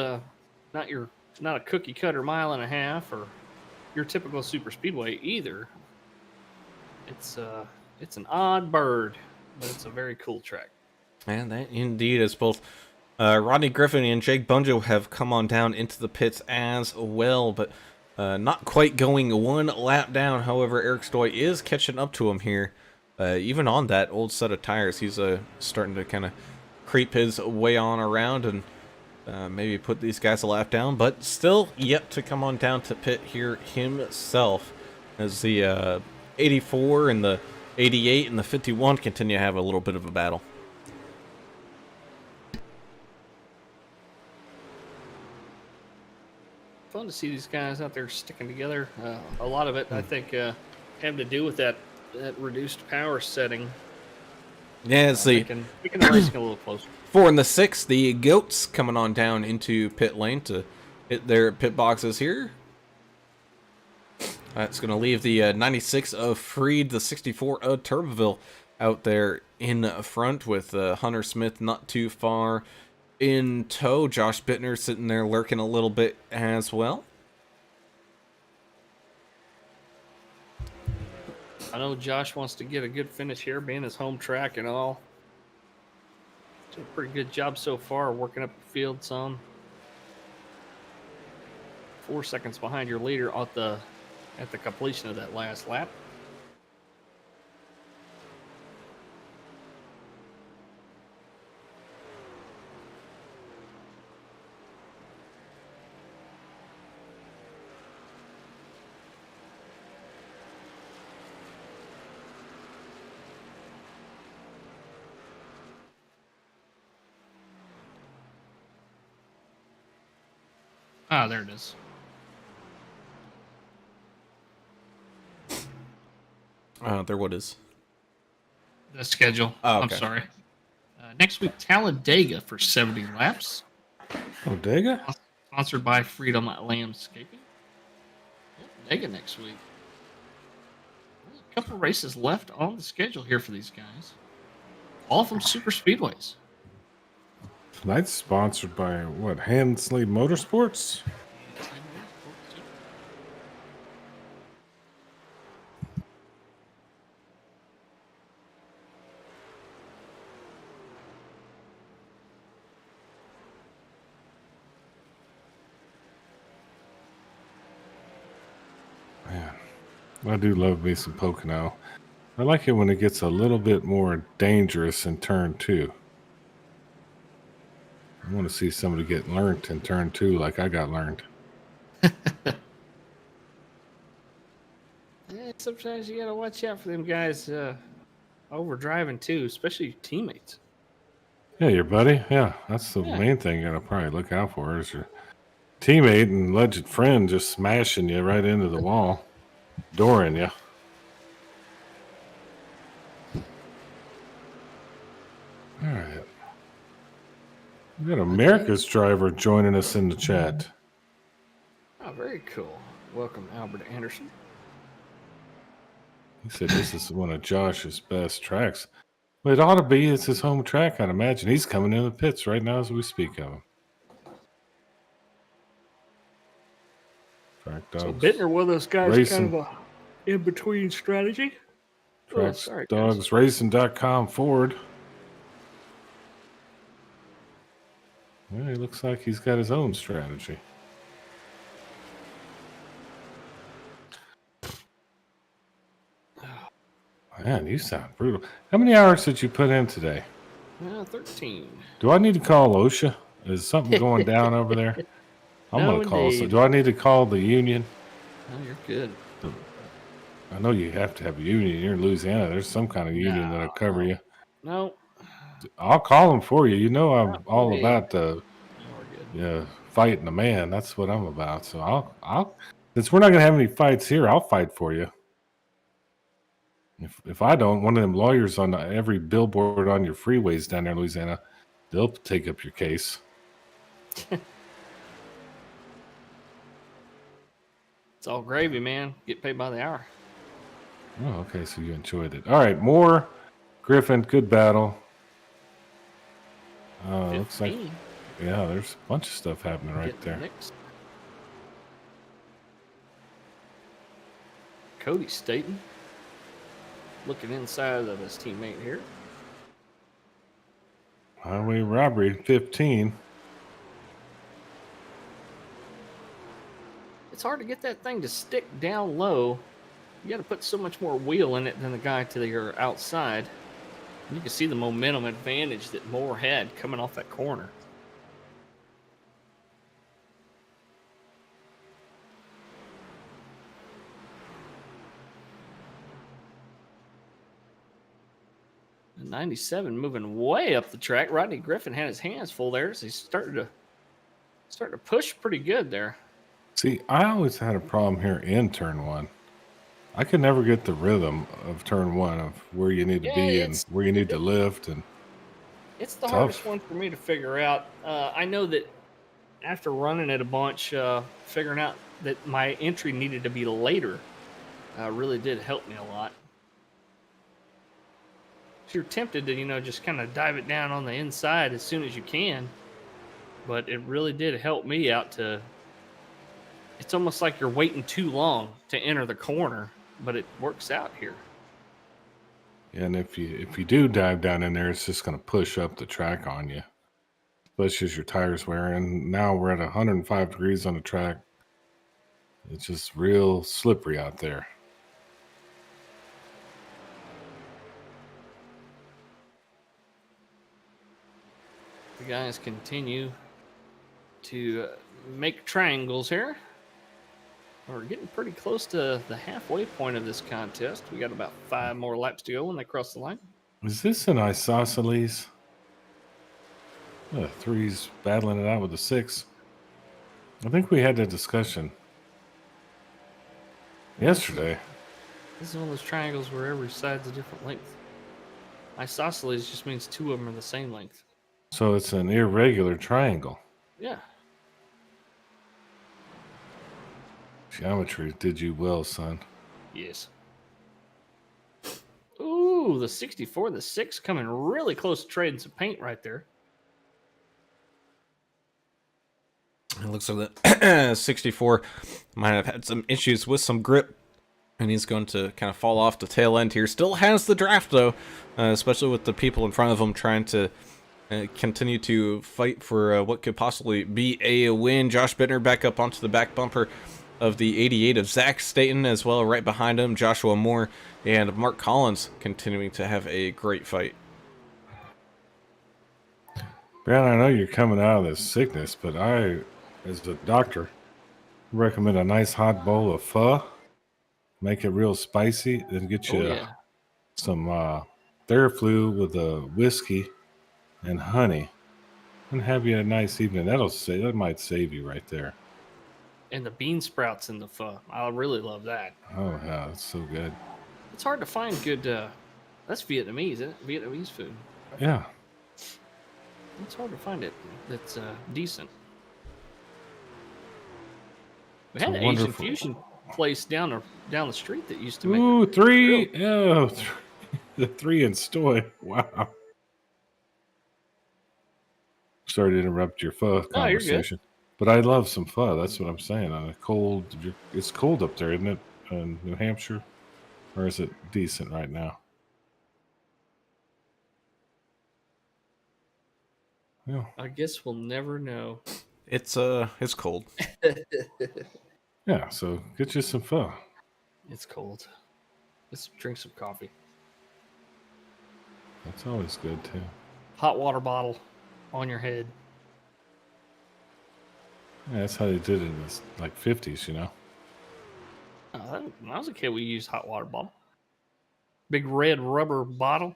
[SPEAKER 5] not a cookie cutter mile and a half or your typical super speedway either. It's an odd bird, but it's a very cool track.
[SPEAKER 1] And that indeed is. Both Rodney Griffin and Jake Bunjo have come on down into the pits as well, but not quite going one lap down. However, Eric Stoy is catching up to him here. Even on that old set of tires, he's starting to kind of creep his way on around and maybe put these guys a lap down, but still yet to come on down to pit here himself, as the 84 and the 88 and the 51 continue to have a little bit of a battle.
[SPEAKER 5] Fun to see these guys out there sticking together. A lot of it, I think, having to do with that reduced power setting.
[SPEAKER 1] Yeah, it's the
[SPEAKER 5] making the racing a little closer.
[SPEAKER 1] 4 and the 6, the Goats coming on down into pit lane to hit their pit boxes here. That's going to leave the 96 of Freed, the 64 of Turboville out there in front with Hunter Smith not too far in tow. Josh Bittner sitting there lurking a little bit as well.
[SPEAKER 5] I know Josh wants to get a good finish here, being his home track and all. Did a pretty good job so far, working up the field some. 4 seconds behind your leader at the completion of that last lap. Ah, there it is.
[SPEAKER 1] There what is?
[SPEAKER 5] The schedule.
[SPEAKER 1] Oh, okay.
[SPEAKER 5] I'm sorry. Next week, Talladega for 70 laps.
[SPEAKER 3] Bodega?
[SPEAKER 5] Sponsored by Freedom Landscaping. Talladega next week. There's a couple races left on the schedule here for these guys. All from super speedways.
[SPEAKER 3] Tonight's sponsored by what? Hansley Motorsports? Man, I do love me some Pocono. I like it when it gets a little bit more dangerous in turn 2. I want to see somebody get learned in turn 2 like I got learned.
[SPEAKER 5] Yeah, sometimes you gotta watch out for them guys over driving too, especially teammates.
[SPEAKER 3] Yeah, your buddy. Yeah, that's the main thing you gotta probably look out for is your teammate and alleged friend just smashing you right into the wall, dooring you. All right. We got America's driver joining us in the chat.
[SPEAKER 5] Oh, very cool. Welcome, Albert Anderson.
[SPEAKER 3] He said this is one of Josh's best tracks. Well, it ought to be. It's his home track, I'd imagine. He's coming in the pits right now as we speak of him. Track Dogs.
[SPEAKER 5] So Bittner, one of those guys,
[SPEAKER 3] Racing.
[SPEAKER 5] kind of a in-between strategy.
[SPEAKER 3] Track
[SPEAKER 5] sorry,
[SPEAKER 3] Dogs Racing.com Ford. Well, he looks like he's got his own strategy. Man, you sound brutal. How many hours did you put in today?
[SPEAKER 5] 13.
[SPEAKER 3] Do I need to call OSHA? Is something going down over there? I'm
[SPEAKER 5] No,
[SPEAKER 3] going to call. So,
[SPEAKER 5] indeed.
[SPEAKER 3] do I need to call the union?
[SPEAKER 5] Oh, you're good.
[SPEAKER 3] I know you have to have a union. You're in Louisiana. There's some kind of union that'll cover you.
[SPEAKER 5] No.
[SPEAKER 3] I'll call them for you. You know, I'm all
[SPEAKER 5] hey.
[SPEAKER 3] about the
[SPEAKER 5] We're good.
[SPEAKER 3] fighting a man. That's what I'm about. So I'll since we're not gonna have any fights here, I'll fight for you. If I don't, one of them lawyers on every billboard on your freeways down there in Louisiana, they'll take up your case.
[SPEAKER 5] It's all gravy, man. Get paid by the hour.
[SPEAKER 3] Oh, okay. So you enjoyed it. All right, more Griffin. Good battle. Looks like
[SPEAKER 5] 15.
[SPEAKER 3] there's a bunch of stuff happening right
[SPEAKER 5] Get
[SPEAKER 3] there.
[SPEAKER 5] mixed. Cody Staten looking inside of his teammate here.
[SPEAKER 3] Highway robbery 15.
[SPEAKER 5] It's hard to get that thing to stick down low. You got to put so much more wheel in it than the guy to your outside. You can see the momentum advantage that Moore had coming off that corner. The 97 moving way up the track. Rodney Griffin had his hands full there, so he's starting to push pretty good there.
[SPEAKER 3] See, I always had a problem here in turn one. I could never get the rhythm of turn one of where you need to be and where you need to lift. And
[SPEAKER 5] it's the hardest one for me to figure out. I know that after running it a bunch, figuring out that my entry needed to be later really did help me a lot. So you're tempted to, just kind of dive it down on the inside as soon as you can. But it really did help me out to... It's almost like you're waiting too long to enter the corner, but it works out here.
[SPEAKER 3] And if you do dive down in there, it's just going to push up the track on you, especially as your tires wear. And now we're at 105 degrees on the track. It's just real slippery out there.
[SPEAKER 5] The guys continue to make triangles here. We're getting pretty close to the halfway point of this contest. We got about 5 more laps to go when they cross the line.
[SPEAKER 3] Is this an isosceles? The 3's battling it out with the 6. I think we had that discussion yesterday.
[SPEAKER 5] This is one of those triangles where every side's a different length. Isosceles just means 2 of them are the same length.
[SPEAKER 3] So it's an irregular triangle.
[SPEAKER 5] Yeah.
[SPEAKER 3] Geometry did you well, son.
[SPEAKER 5] Yes. Ooh, the 64, the 6 coming really close to trading some paint right there.
[SPEAKER 1] It looks like the 64 might have had some issues with some grip, and he's going to kind of fall off the tail end here. Still has the draft, though, especially with the people in front of him trying to continue to fight for what could possibly be a win. Josh Bittner back up onto the back bumper of the 88 of Zach Staten, as well right behind him, Joshua Moore and Mark Collins continuing to have a great fight.
[SPEAKER 3] Brad, I know you're coming out of this sickness, but I, as a doctor, recommend a nice hot bowl of pho. Make it real spicy, then get you some Theraflu with a whiskey and honey, and have you a nice evening. That might save you right there.
[SPEAKER 5] And the bean sprouts in the pho. I really love that.
[SPEAKER 3] Oh yeah, that's so good.
[SPEAKER 5] It's hard to find good. That's Vietnamese, isn't it? Vietnamese food.
[SPEAKER 3] Yeah.
[SPEAKER 5] It's hard to find it that's decent. We had an Asian fusion place down the street that used to make.
[SPEAKER 3] Ooh, 3. Oh, the 3 in Stoy. Wow. Sorry to interrupt your pho conversation, but I love some pho. That's what I'm saying. On a cold, it's cold up there, isn't it, in New Hampshire, or is it decent right now? Yeah.
[SPEAKER 5] I guess we'll never know.
[SPEAKER 1] It's cold.
[SPEAKER 3] Yeah, so get you some pho.
[SPEAKER 5] It's cold. Let's drink some coffee.
[SPEAKER 3] That's always good too.
[SPEAKER 5] Hot water bottle on your head.
[SPEAKER 3] Yeah, that's how they did it in the 50s, you know.
[SPEAKER 5] When I was a kid, we used hot water bottle. Big red rubber bottle.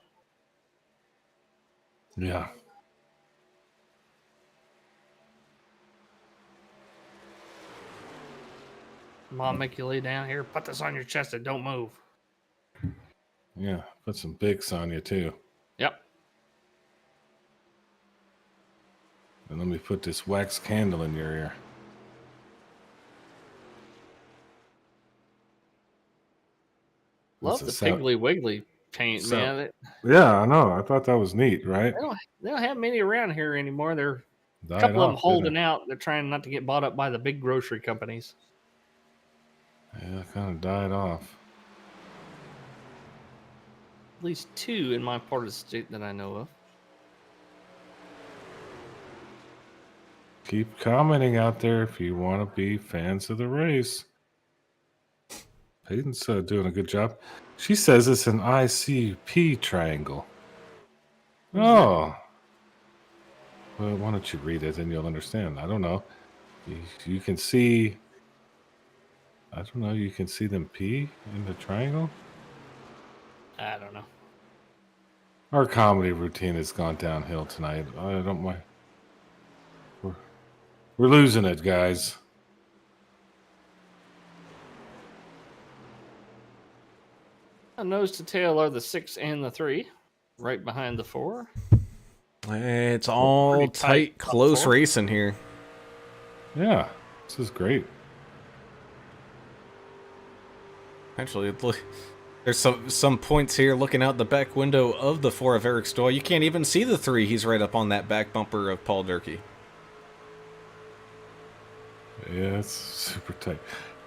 [SPEAKER 3] Yeah.
[SPEAKER 5] Mom, make you lay down here. Put this on your chest and don't move.
[SPEAKER 3] Yeah. Put some Bix on you, too.
[SPEAKER 5] Yep.
[SPEAKER 3] And let me put this wax candle in your ear.
[SPEAKER 5] Love the Piggly Wiggly paint, man.
[SPEAKER 3] Yeah, I know. I thought that was neat, right?
[SPEAKER 5] They don't have many around here anymore. There a
[SPEAKER 3] Died
[SPEAKER 5] couple of them
[SPEAKER 3] off,
[SPEAKER 5] holding
[SPEAKER 3] didn't
[SPEAKER 5] out. They're trying not to get bought up by the big grocery companies.
[SPEAKER 3] it? Yeah, it kind of died off.
[SPEAKER 5] At least 2 in my part of the state that I know of.
[SPEAKER 3] Keep commenting out there if you want to be fans of the race. Peyton's doing a good job. She says it's an ICP triangle. Oh. Well, why don't you read it and you'll understand? I don't know. You can see... I don't know. You can see them P in the triangle?
[SPEAKER 5] I don't know.
[SPEAKER 3] Our comedy routine has gone downhill tonight. I don't mind. We're losing it, guys.
[SPEAKER 5] Nose to tail are the 6 and the 3, right behind the 4.
[SPEAKER 1] It's all
[SPEAKER 5] Pretty
[SPEAKER 1] tight,
[SPEAKER 5] tight
[SPEAKER 1] close
[SPEAKER 5] top four.
[SPEAKER 1] racing here.
[SPEAKER 3] Yeah, this is great.
[SPEAKER 1] Actually, look, there's some points here looking out the back window of the 4 of Eric Stoll. You can't even see the 3. He's right up on that back bumper of Paul Durkee.
[SPEAKER 3] Yeah, it's super tight.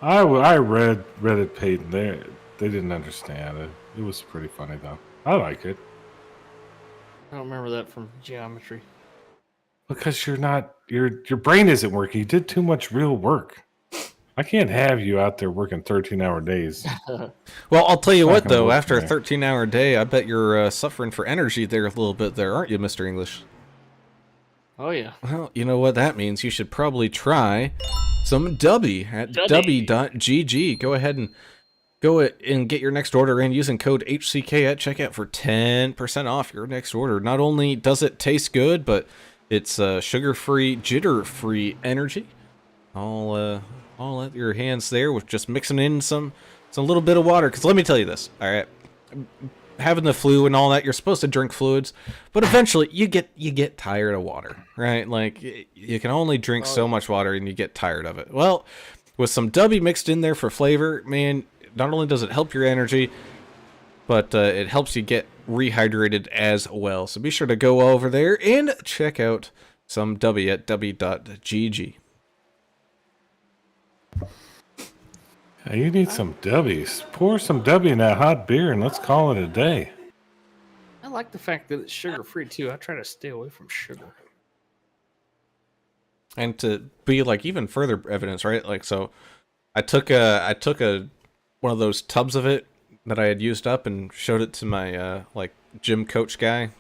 [SPEAKER 3] I read it, Peyton. They didn't understand it. It was pretty funny though. I like it
[SPEAKER 5] I don't remember that from geometry.
[SPEAKER 3] because you're not your brain isn't working. You did too much real work. I can't have you out there working 13-hour days.
[SPEAKER 1] Well, I'll tell you
[SPEAKER 3] It's not
[SPEAKER 1] what,
[SPEAKER 3] gonna
[SPEAKER 1] though.
[SPEAKER 3] work
[SPEAKER 1] After a
[SPEAKER 3] for me.
[SPEAKER 1] 13-hour day, I bet you're suffering for energy there a little bit there, aren't you, Mr. English?
[SPEAKER 5] Oh, yeah.
[SPEAKER 1] Well, you know what that means. You should probably try some Dubby at
[SPEAKER 5] Dubby.
[SPEAKER 1] dubby.gg. Go ahead and get your next order in using code HCK at checkout for 10% off your next order. Not only does it taste good, but it's sugar-free, jitter-free energy. All at your hands there with just mixing in some little bit of water. Because let me tell you this, all right? Having the flu and all that, you're supposed to drink fluids, but eventually you get tired of water, right? Like you can only drink so much water and you get tired of it. Well, with some Dubby mixed in there for flavor, man, not only does it help your energy, but it helps you get rehydrated as well. So be sure to go over there and check out some Dubby at dubby.gg.
[SPEAKER 3] Yeah, you need some Dubbies. Pour some Dubby in that hot beer and let's call it a day.
[SPEAKER 5] I like the fact that it's sugar-free, too. I try to stay away from sugar.
[SPEAKER 1] And to be like even further evidence, right? Like, so I took one of those tubs of it that I had used up and showed it to my like gym coach guy,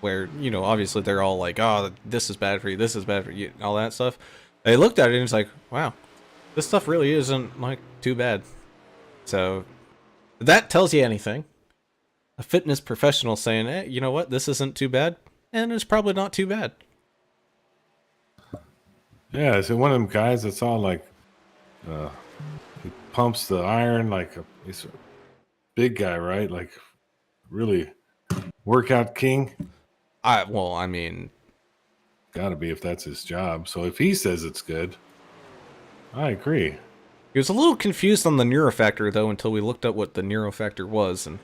[SPEAKER 1] where, you know, obviously they're all like, oh, this is bad for you, this is bad for you, and all that stuff. They looked at it and it's like, wow, this stuff really isn't like too bad. So if that tells you anything, a fitness professional saying, you know what, this isn't too bad, and it's probably not too bad.
[SPEAKER 3] Yeah, is it one of them guys that's all like, he pumps the iron like he's a big guy, right? Like really workout king?
[SPEAKER 1] Well, I mean,
[SPEAKER 3] Gotta be if that's his job. So if he says it's good, I agree.
[SPEAKER 1] he was a little confused on the neurofactor, though, until we looked up what the neurofactor was and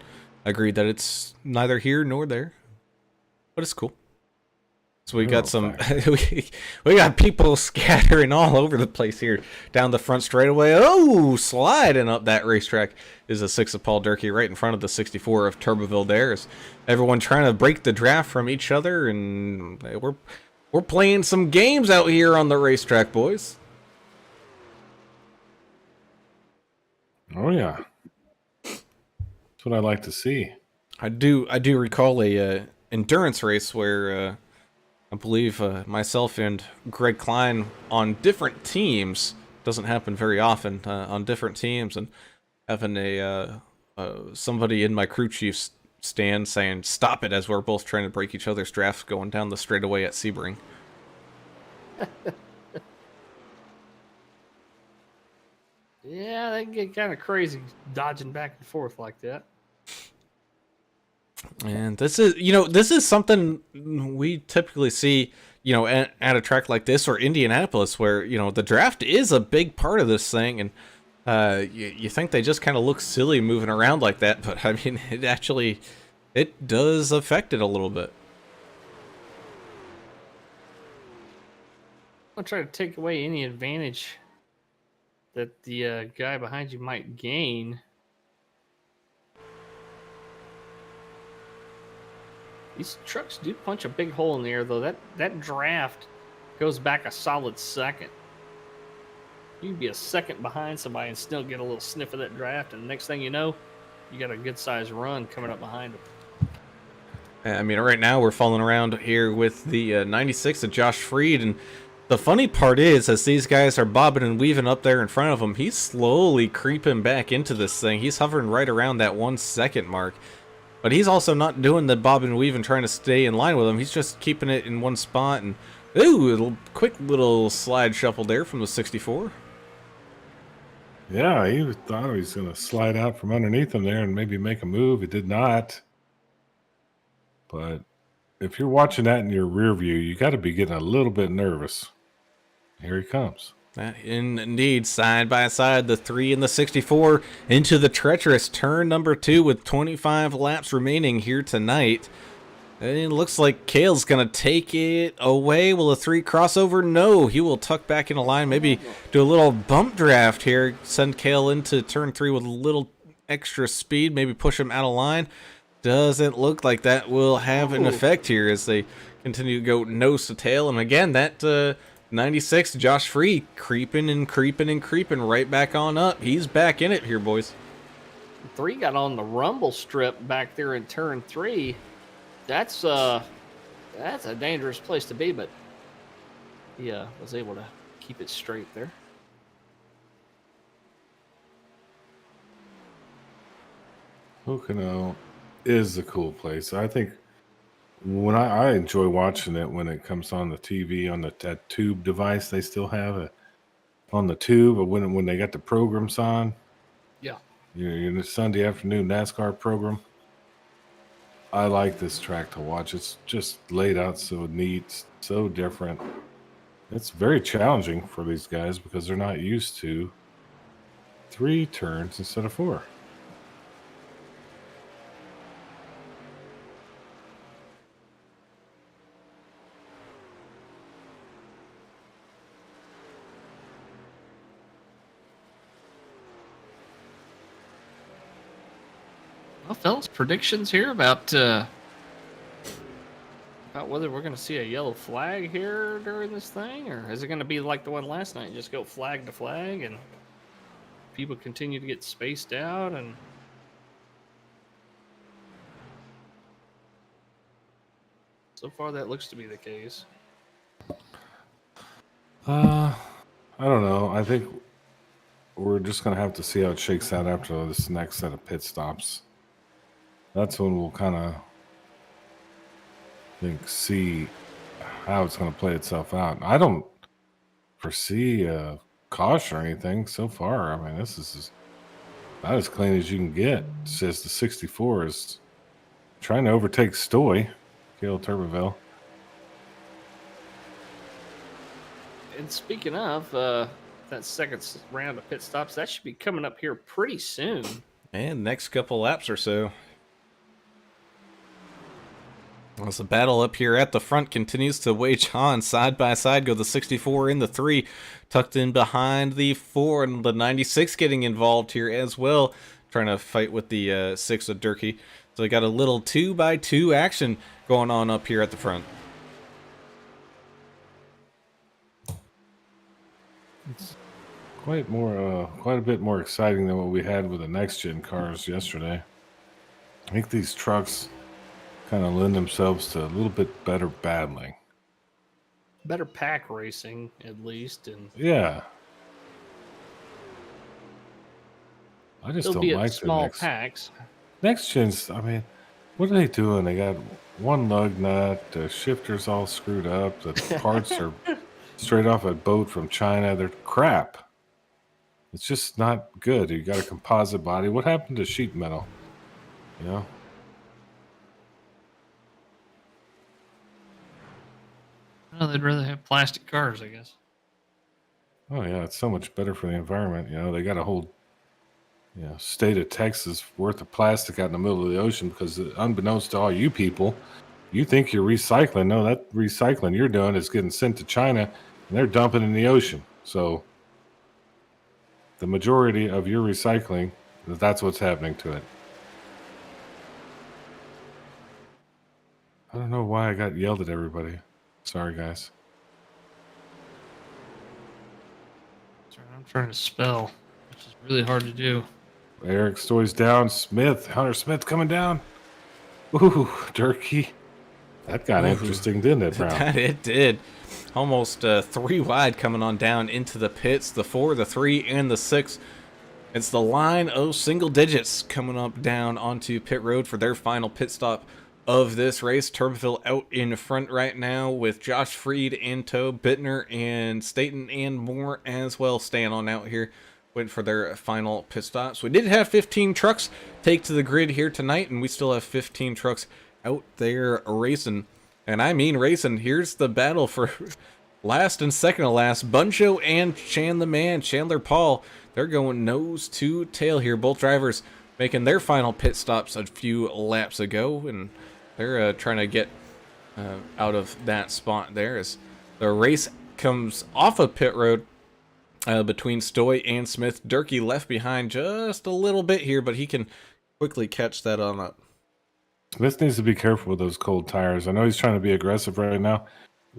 [SPEAKER 1] agreed that it's neither here nor there. But it's cool. So we got some, we got people scattering all over the place here down the front straightaway. Oh, sliding up that racetrack is a 6 of Paul Durkee right in front of the 64 of Turboville there. Is everyone trying to break the draft from each other, and we're playing some games out here on the racetrack, boys.
[SPEAKER 3] Oh yeah, that's what I like to see.
[SPEAKER 1] I do recall a endurance race where I believe myself and Greg Klein on different teams, doesn't happen very often, on different teams, and having somebody in my crew chief's stand saying stop it as we're both trying to break each other's drafts going down the straightaway at Sebring.
[SPEAKER 5] Yeah, they get kind of crazy dodging back and forth like that.
[SPEAKER 1] And this is, this is something we typically see, at a track like this or Indianapolis, where, the draft is a big part of this thing. And you think they just kind of look silly moving around like that. But, I mean, it does affect it a little bit.
[SPEAKER 5] I'll try to take away any advantage that the guy behind you might gain. These trucks do punch a big hole in the air, though. That draft goes back a solid second. You can be a second behind somebody and still get a little sniff of that draft, and the next thing you know, you got a good-sized run coming up behind them.
[SPEAKER 1] I mean, right now we're falling around here with the 96 of Josh Freed, and the funny part is, as these guys are bobbing and weaving up there in front of him, he's slowly creeping back into this thing. He's hovering right around that 1 second mark. But he's also not doing the bob and weave and trying to stay in line with him. He's just keeping it in one spot. And, ooh, a quick little slide shuffle there from the 64.
[SPEAKER 3] Yeah, he thought he was going to slide out from underneath him there and maybe make a move. He did not. But if you're watching that in your rear view, you got to be getting a little bit nervous. Here he comes.
[SPEAKER 1] Indeed, side by side, the 3 and the 64 into the treacherous turn number 2 with 25 laps remaining here tonight. And it looks like Kale's going to take it away. Will the 3 crossover? No, he will tuck back in a line, maybe do a little bump draft here, send Kale into turn 3 with a little extra speed, maybe push him out of line. Doesn't look like that will have an effect here as they continue to go nose to tail. And again, that 96, Josh Free, creeping and creeping and creeping right back on up. He's back in it here, boys.
[SPEAKER 5] 3 got on the rumble strip back there in turn 3. That's a dangerous place to be, but he was able to keep it straight there.
[SPEAKER 3] Pocono is a cool place. I think when I enjoy watching it when it comes on the TV on that tube device they still have it on the tube, or when they got the programs on.
[SPEAKER 5] Yeah.
[SPEAKER 3] In the Sunday afternoon NASCAR program. I like this track to watch. It's just laid out so neat, so different. It's very challenging for these guys because they're not used to 3 turns instead of 4.
[SPEAKER 5] Well, fellas, predictions here about whether we're going to see a yellow flag here during this thing, or is it going to be like the one last night, just go flag to flag and people continue to get spaced out? And so far, that looks to be the case.
[SPEAKER 3] I don't know. I think we're just going to have to see how it shakes out after this next set of pit stops. That's when we'll kind of see how it's going to play itself out. I don't foresee a caution or anything so far. I mean, this is about as clean as you can get. It says the 64 is trying to overtake Stoy, Cale Turbeville.
[SPEAKER 5] And speaking of that second round of pit stops, that should be coming up here pretty soon.
[SPEAKER 1] And next couple laps or so. As the battle up here at the front continues to wage on, side by side go the 64 and the 3, tucked in behind the 4, and the 96 getting involved here as well, trying to fight with the 6 of Durkee. So we got a little 2x2 action going on up here at the front.
[SPEAKER 3] It's quite a bit more exciting than what we had with the next gen cars yesterday. I think these trucks kind of lend themselves to a little bit better battling.
[SPEAKER 5] Better pack racing, at least. And
[SPEAKER 3] yeah. I just don't like
[SPEAKER 5] small
[SPEAKER 3] the
[SPEAKER 5] packs.
[SPEAKER 3] next gens. I mean, What are they doing? They got one lug nut, the shifter's all screwed up, the parts are straight off a boat from China. They're crap. It's just not good. You got a composite body. What happened to sheet metal? You know?
[SPEAKER 5] Well, they'd rather have plastic cars, I guess.
[SPEAKER 3] Oh yeah, it's so much better for the environment. You know, they got a whole state of Texas worth of plastic out in the middle of the ocean because unbeknownst to all you people, you think you're recycling. No, that recycling you're doing is getting sent to China and they're dumping in the ocean. So the majority of your recycling, that's what's happening to it. I don't know why I got yelled at everybody. Sorry, guys.
[SPEAKER 5] Sorry, I'm trying to spell, which is really hard to do.
[SPEAKER 3] Eric Stoy's down. Hunter Smith coming down. Ooh, Durkee. That got interesting, didn't it, Brown?
[SPEAKER 1] That it did. Almost 3 wide coming on down into the pits. The 4, the 3, and the 6. It's the line of single digits coming up down onto pit road for their final pit stop of this race. Turbeville out in front right now with Josh Freed and Toe, Bittner and Staten and Moore as well staying on out here, waiting for their final pit stops. We did have 15 trucks take to the grid here tonight, and we still have 15 trucks out there racing. And I mean racing. Here's the battle for last and second to last. Buncho and Chandler Paul, they're going nose to tail here. Both drivers making their final pit stops a few laps ago, and they're trying to get out of that spot there as the race comes off of pit road between Stoy and Smith. Durkee left behind just a little bit here, but he can quickly catch that on up.
[SPEAKER 3] Smith needs to be careful with those cold tires. I know he's trying to be aggressive right now.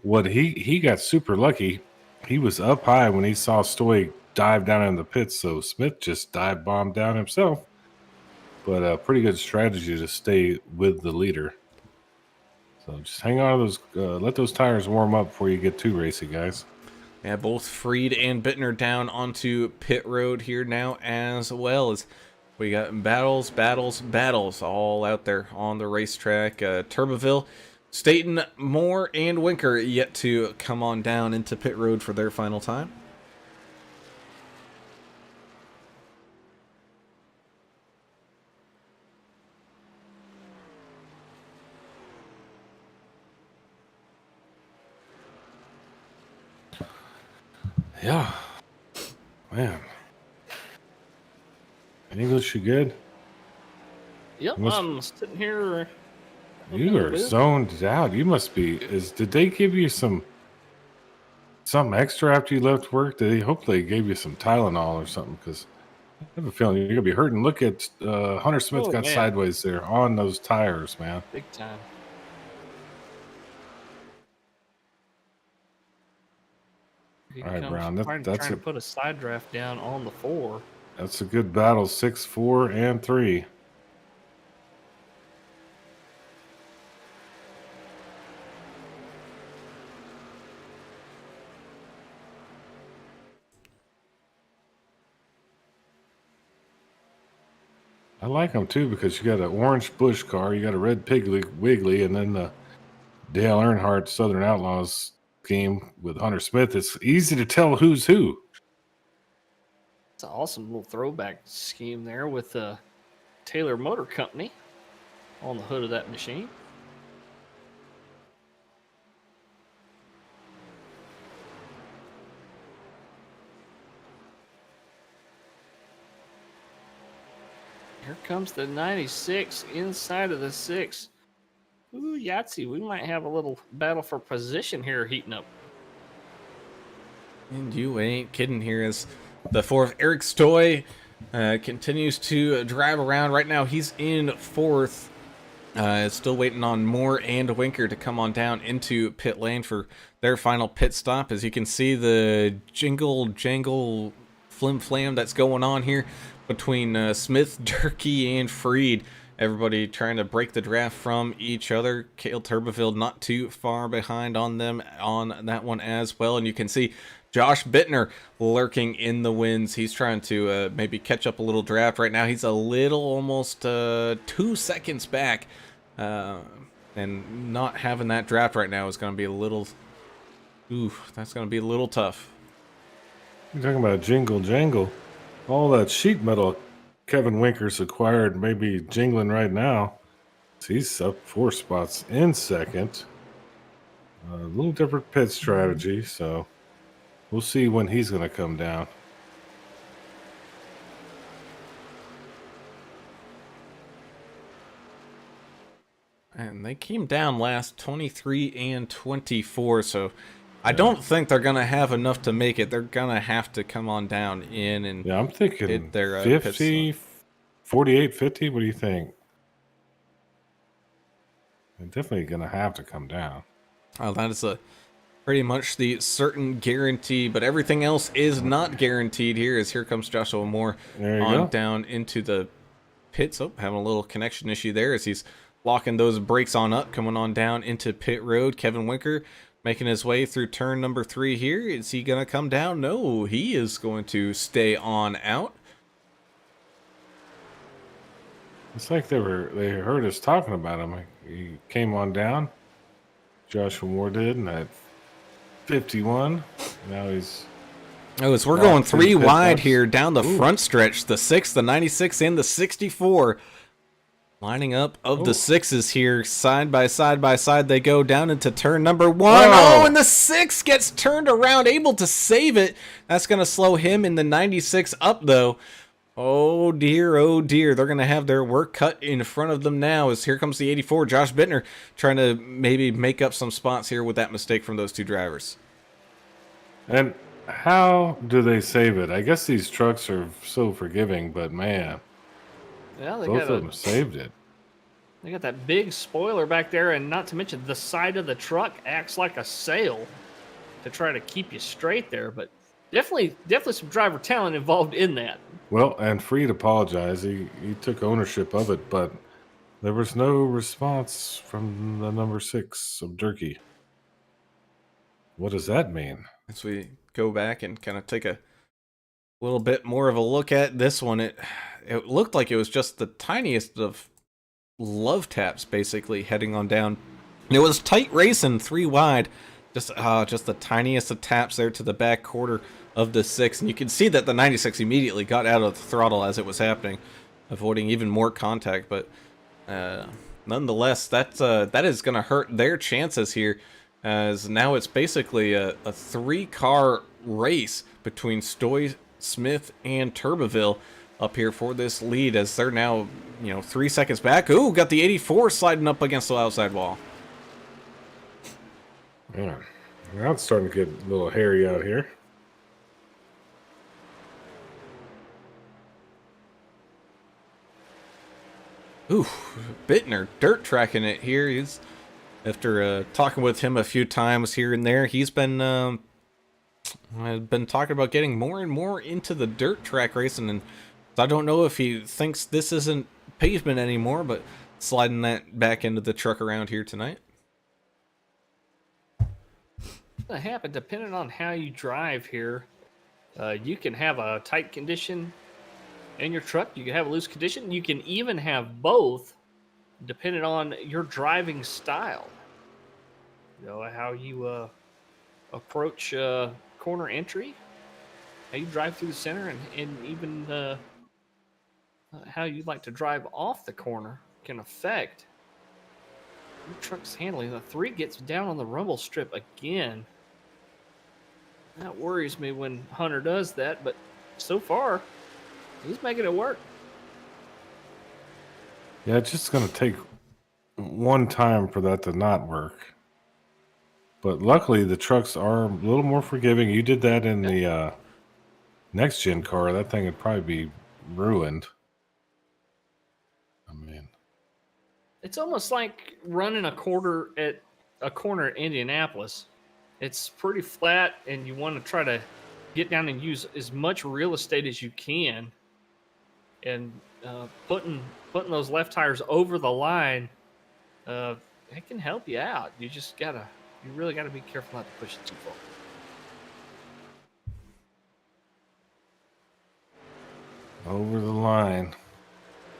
[SPEAKER 3] What he got super lucky. He was up high when he saw Stoy dive down in the pits, so Smith just dive bombed down himself. But a pretty good strategy to stay with the leader. So just hang on to those, let those tires warm up before you get too racy, guys.
[SPEAKER 1] Yeah, both Freed and Bittner down onto pit road here now as well as we got battles all out there on the racetrack. Turbeville, Staten, Moore, and Winker yet to come on down into pit road for their final time.
[SPEAKER 3] Yeah. Man. English, you good?
[SPEAKER 5] Yep, I'm sitting here.
[SPEAKER 3] You are zoned out. You must be. Did they give you something extra after you left work? Hopefully they gave you some Tylenol or something? Because I have a feeling you're gonna be hurting. Look at Hunter Smith got sideways there on those tires, man.
[SPEAKER 5] Big time.
[SPEAKER 3] All right, Brown. That's
[SPEAKER 5] trying to put a side draft down on the 4.
[SPEAKER 3] That's a good battle. 6, 4, and 3. I like them too because you got an orange Bush car, you got a red Piggly Wiggly, and then the Dale Earnhardt Southern Outlaws game with Hunter Smith. It's easy to tell who's who.
[SPEAKER 5] It's an awesome little throwback scheme there with the Taylor Motor Company on the hood of that machine. Here comes the 96 inside of the 6. Ooh, Yahtzee, we might have a little battle for position here heating up.
[SPEAKER 1] And you ain't kidding here as the 4 of Eric Stoy continues to drive around. Right now he's in 4th. Still waiting on Moore and Winker to come on down into pit lane for their final pit stop. As you can see, the jangle flim flam that's going on here between Smith, Durkee, and Freed. Everybody trying to break the draft from each other. Cale Turbeville not too far behind on them on that one as well. And you can see Josh Bittner lurking in the wins. He's trying to maybe catch up a little draft right now. He's a little almost 2 seconds back And not having that draft right now is going to be a little... Ooh, that's going to be a little tough.
[SPEAKER 3] You're talking about jingle jangle. All that sheet metal Kevin Winker's acquired may be jingling right now. He's up 4 spots in second. A little different pit strategy, so we'll see when he's going to come down.
[SPEAKER 1] And they came down last 23 and 24, so I don't think they're going to have enough to make it. They're going to have to come on down in and
[SPEAKER 3] Yeah, I'm thinking
[SPEAKER 1] hit their
[SPEAKER 3] 50, 48, 50. What do you think? They're definitely going to have to come down.
[SPEAKER 1] That is pretty much the certain guarantee, but everything else is not guaranteed here, as here comes Joshua Moore on down into the pits. Oh, having a little connection issue there as he's locking those brakes on up, coming on down into pit road. Kevin Winker making his way through turn number 3 here. Is he going to come down? No, he is going to stay on out.
[SPEAKER 3] It's like they heard us talking about him. He came on down. Joshua Moore did, and at 51, now he's...
[SPEAKER 1] Oh, as we're going 3 wide here down the front stretch. The 6, the 96, and the 64. Lining up of the 6s here, side by side they go down into turn number 1. Oh, and the 6 gets turned around, able to save it. That's going to slow him in the 96 up, though. Oh dear, they're going to have their work cut in front of them now, as here comes the 84, Josh Bittner, trying to maybe make up some spots here with that mistake from those 2 drivers.
[SPEAKER 3] And how do they save it? I guess these trucks are so forgiving, but man, both of them saved it.
[SPEAKER 5] They got that big spoiler back there, and not to mention the side of the truck acts like a sail to try to keep you straight there, but definitely some driver talent involved in that.
[SPEAKER 3] Well, and Freed apologized. He took ownership of it, but there was no response from the number 6 of Durkee. What does that mean?
[SPEAKER 1] As we go back and kind of take a little bit more of a look at this one, it looked like it was just the tiniest of love taps, basically, heading on down. And it was tight racing, 3 wide. Just the tiniest of taps there to the back quarter of the 6, and you can see that the 96 immediately got out of the throttle as it was happening, avoiding even more contact. But nonetheless, that is going to hurt their chances here, as now it's basically a 3-car race between Stoy, Smith, and Turboville up here for this lead, as they're now 3 seconds back. Ooh, got the 84 sliding up against the outside wall.
[SPEAKER 3] Yeah, now it's starting to get a little hairy out here.
[SPEAKER 1] Ooh, Bittner dirt tracking it here. He's, after talking with him a few times here and there, he's been talking about getting more and more into the dirt track racing, and I don't know if he thinks this isn't pavement anymore, but sliding that back into the truck around here tonight.
[SPEAKER 5] That happen depending on how you drive here. You can have a tight condition in your truck. You can have a loose condition. You can even have both, depending on your driving style. How you approach corner entry, how you drive through the center, and even how you like to drive off the corner can affect your truck's handling. The 3 gets down on the rumble strip again. That worries me when Hunter does that, but so far, he's making it work.
[SPEAKER 3] Yeah, it's just going to take one time for that to not work. But luckily, the trucks are a little more forgiving. You did that in the next-gen car. That thing would probably be ruined. I mean,
[SPEAKER 5] it's almost like running a corner at Indianapolis. It's pretty flat, and you want to try to get down and use as much real estate as you can. And putting those left tires over the line, it can help you out. You really gotta be careful not to push it too far.
[SPEAKER 3] over the line.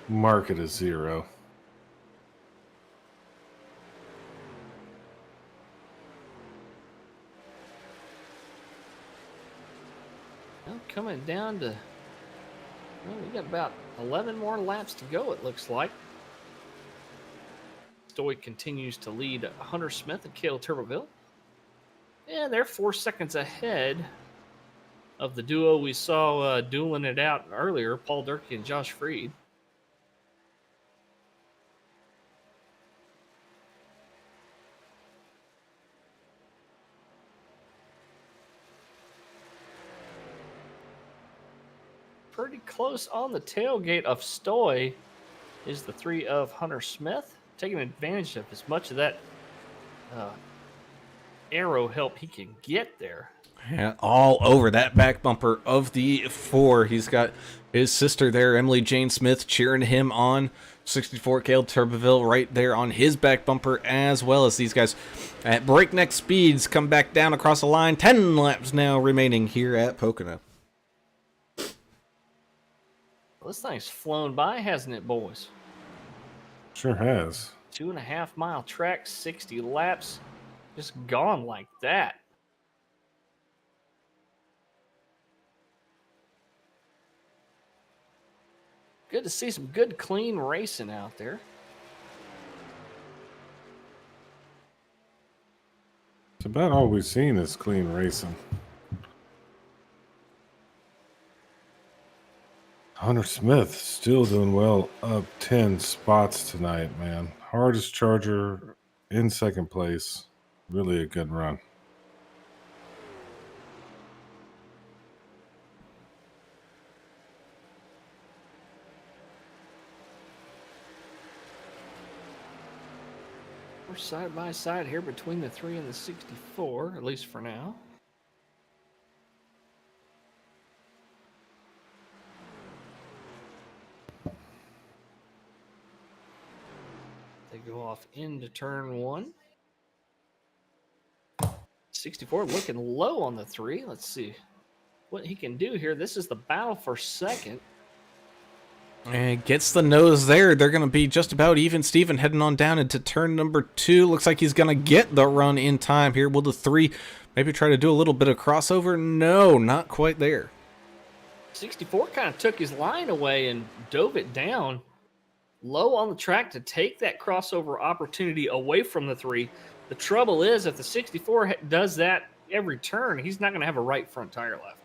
[SPEAKER 3] Mark it as 0.
[SPEAKER 5] coming down to, well, we got about 11 more laps to go, it looks like. Stoy continues to lead Hunter Smith and Cale Turbeville. And they're 4 seconds ahead of the duo we saw dueling it out earlier, Paul Durkee and Josh Freed. Pretty close on the tailgate of Stoy is the 3 of Hunter Smith, taking advantage of as much of that aero help he can get there.
[SPEAKER 1] Yeah, all over that back bumper of the 4. He's got his sister there, Emily Jane Smith, cheering him on. 64 Cale Turbeville right there on his back bumper, as well as these guys at breakneck speeds come back down across the line. 10 laps now remaining here at Pocono.
[SPEAKER 5] Well, this thing's flown by, hasn't it, boys?
[SPEAKER 3] Sure has.
[SPEAKER 5] 2.5 mile track, 60 laps, just gone like that. Good to see some good, clean racing out there.
[SPEAKER 3] It's about all we've seen is clean racing. Hunter Smith still doing well, up 10 spots tonight, man. Hardest charger in second place. Really a good run.
[SPEAKER 5] We're side by side here between the 3 and the 64, at least for now. They go off into turn 1. 64 looking low on the 3. Let's see what he can do here. This is the battle for second.
[SPEAKER 1] And gets the nose there. They're going to be just about even Steven heading on down into turn number 2. Looks like he's going to get the run in time here. Will the 3 maybe try to do a little bit of crossover? No, not quite there.
[SPEAKER 5] 64 kind of took his line away and dove it down low on the track to take that crossover opportunity away from the 3. The trouble is, if the 64 does that every turn, he's not going to have a right front tire left.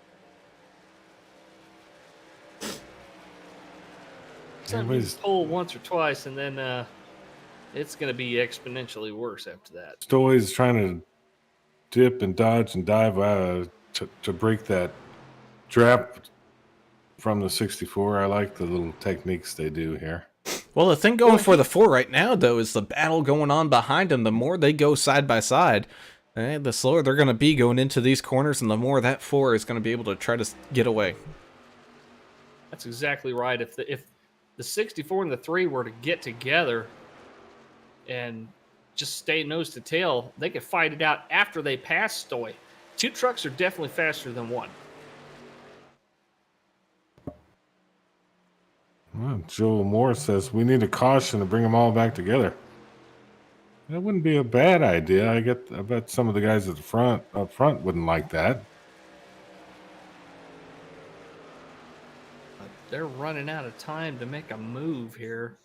[SPEAKER 5] Somebody's pull once or twice, and then it's going to be exponentially worse after that.
[SPEAKER 3] Stoy's trying to dip and dodge and dive to break that trap from the 64. I like the little techniques they do here.
[SPEAKER 1] Well, the thing going for the 4 right now, though, is the battle going on behind them. The more they go side by side, the slower they're going to be going into these corners, and the more that 4 is going to be able to try to get away.
[SPEAKER 5] That's exactly right. If the 64 and the 3 were to get together and just stay nose to tail, they could fight it out after they pass Stoy. 2 trucks are definitely faster than 1.
[SPEAKER 3] Well, Joel Moore says we need a caution to bring them all back together. That wouldn't be a bad idea. I bet some of the guys at the up front wouldn't like that.
[SPEAKER 5] They're running out of time to make a move here.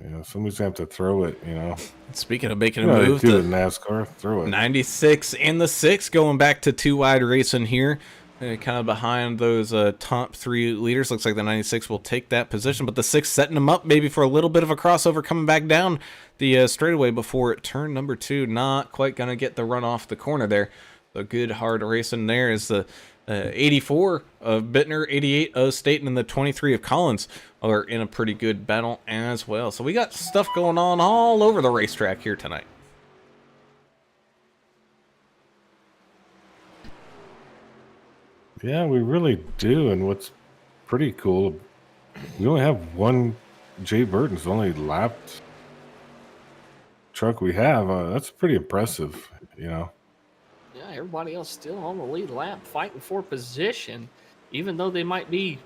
[SPEAKER 3] Yeah, somebody's gonna have to throw it, you know.
[SPEAKER 1] Speaking of making a move,
[SPEAKER 3] do it in NASCAR, throw it.
[SPEAKER 1] 96 in the 6 going back to 2 wide racing here. Kind of behind those top 3 leaders. Looks like the 96 will take that position, but the 6 setting them up maybe for a little bit of a crossover coming back down the straightaway before turn number 2. Not quite going to get the run off the corner there. The good hard racing there is the 84 of Bittner, 88 of Staten, and the 23 of Collins are in a pretty good battle as well. So we got stuff going on all over the racetrack here tonight.
[SPEAKER 3] Yeah, we really do. And what's pretty cool, we only have one Jay Burton's only lapped truck we have. That's pretty impressive, you know.
[SPEAKER 5] Yeah, everybody else still on the lead lap fighting for position, even though they might be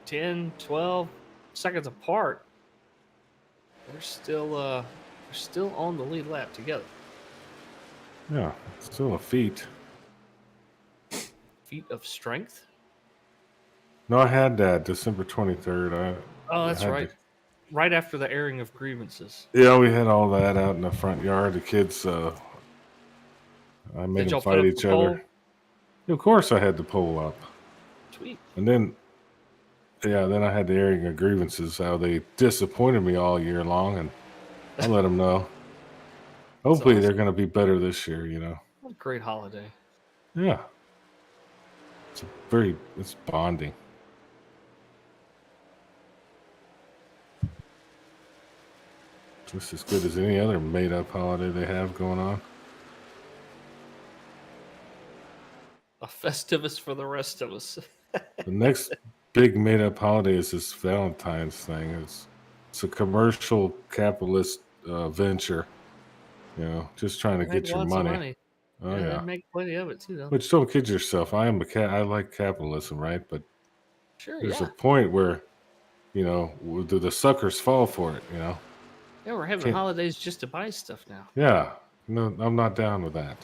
[SPEAKER 5] 10, 12 seconds apart. They're still on the lead lap together.
[SPEAKER 3] Yeah, it's still a feat.
[SPEAKER 5] Feat of strength.
[SPEAKER 3] No, I had that December 23rd.
[SPEAKER 5] Oh,
[SPEAKER 3] I
[SPEAKER 5] that's
[SPEAKER 3] had
[SPEAKER 5] right. Right after the airing of grievances.
[SPEAKER 3] Yeah, we had all that out in the front yard. The kids, I made
[SPEAKER 5] Did
[SPEAKER 3] them
[SPEAKER 5] y'all put
[SPEAKER 3] fight
[SPEAKER 5] up
[SPEAKER 3] each
[SPEAKER 5] the
[SPEAKER 3] other.
[SPEAKER 5] pole?
[SPEAKER 3] Of course, I had the pole up,
[SPEAKER 5] Sweet.
[SPEAKER 3] and then I had the airing of grievances. How they disappointed me all year long, and I let them know. Hopefully, they're
[SPEAKER 5] awesome.
[SPEAKER 3] going to be better this year.
[SPEAKER 5] What a great holiday.
[SPEAKER 3] Yeah, it's bonding. Just as good as any other made-up holiday they have going on.
[SPEAKER 5] A Festivus for the rest of us.
[SPEAKER 3] The next big made-up holiday is this Valentine's thing. It's a commercial capitalist venture, just trying to
[SPEAKER 5] They make
[SPEAKER 3] get your
[SPEAKER 5] lots of
[SPEAKER 3] money.
[SPEAKER 5] money.
[SPEAKER 3] Oh
[SPEAKER 5] Yeah, they
[SPEAKER 3] yeah.
[SPEAKER 5] make plenty of it too, though.
[SPEAKER 3] Which don't kid yourself. I like capitalism, right? But
[SPEAKER 5] Sure,
[SPEAKER 3] there's a
[SPEAKER 5] yeah.
[SPEAKER 3] point where, the suckers fall for it.
[SPEAKER 5] Yeah, we're having
[SPEAKER 3] Can't-
[SPEAKER 5] holidays just to buy stuff now.
[SPEAKER 3] Yeah. No, I'm not down with that.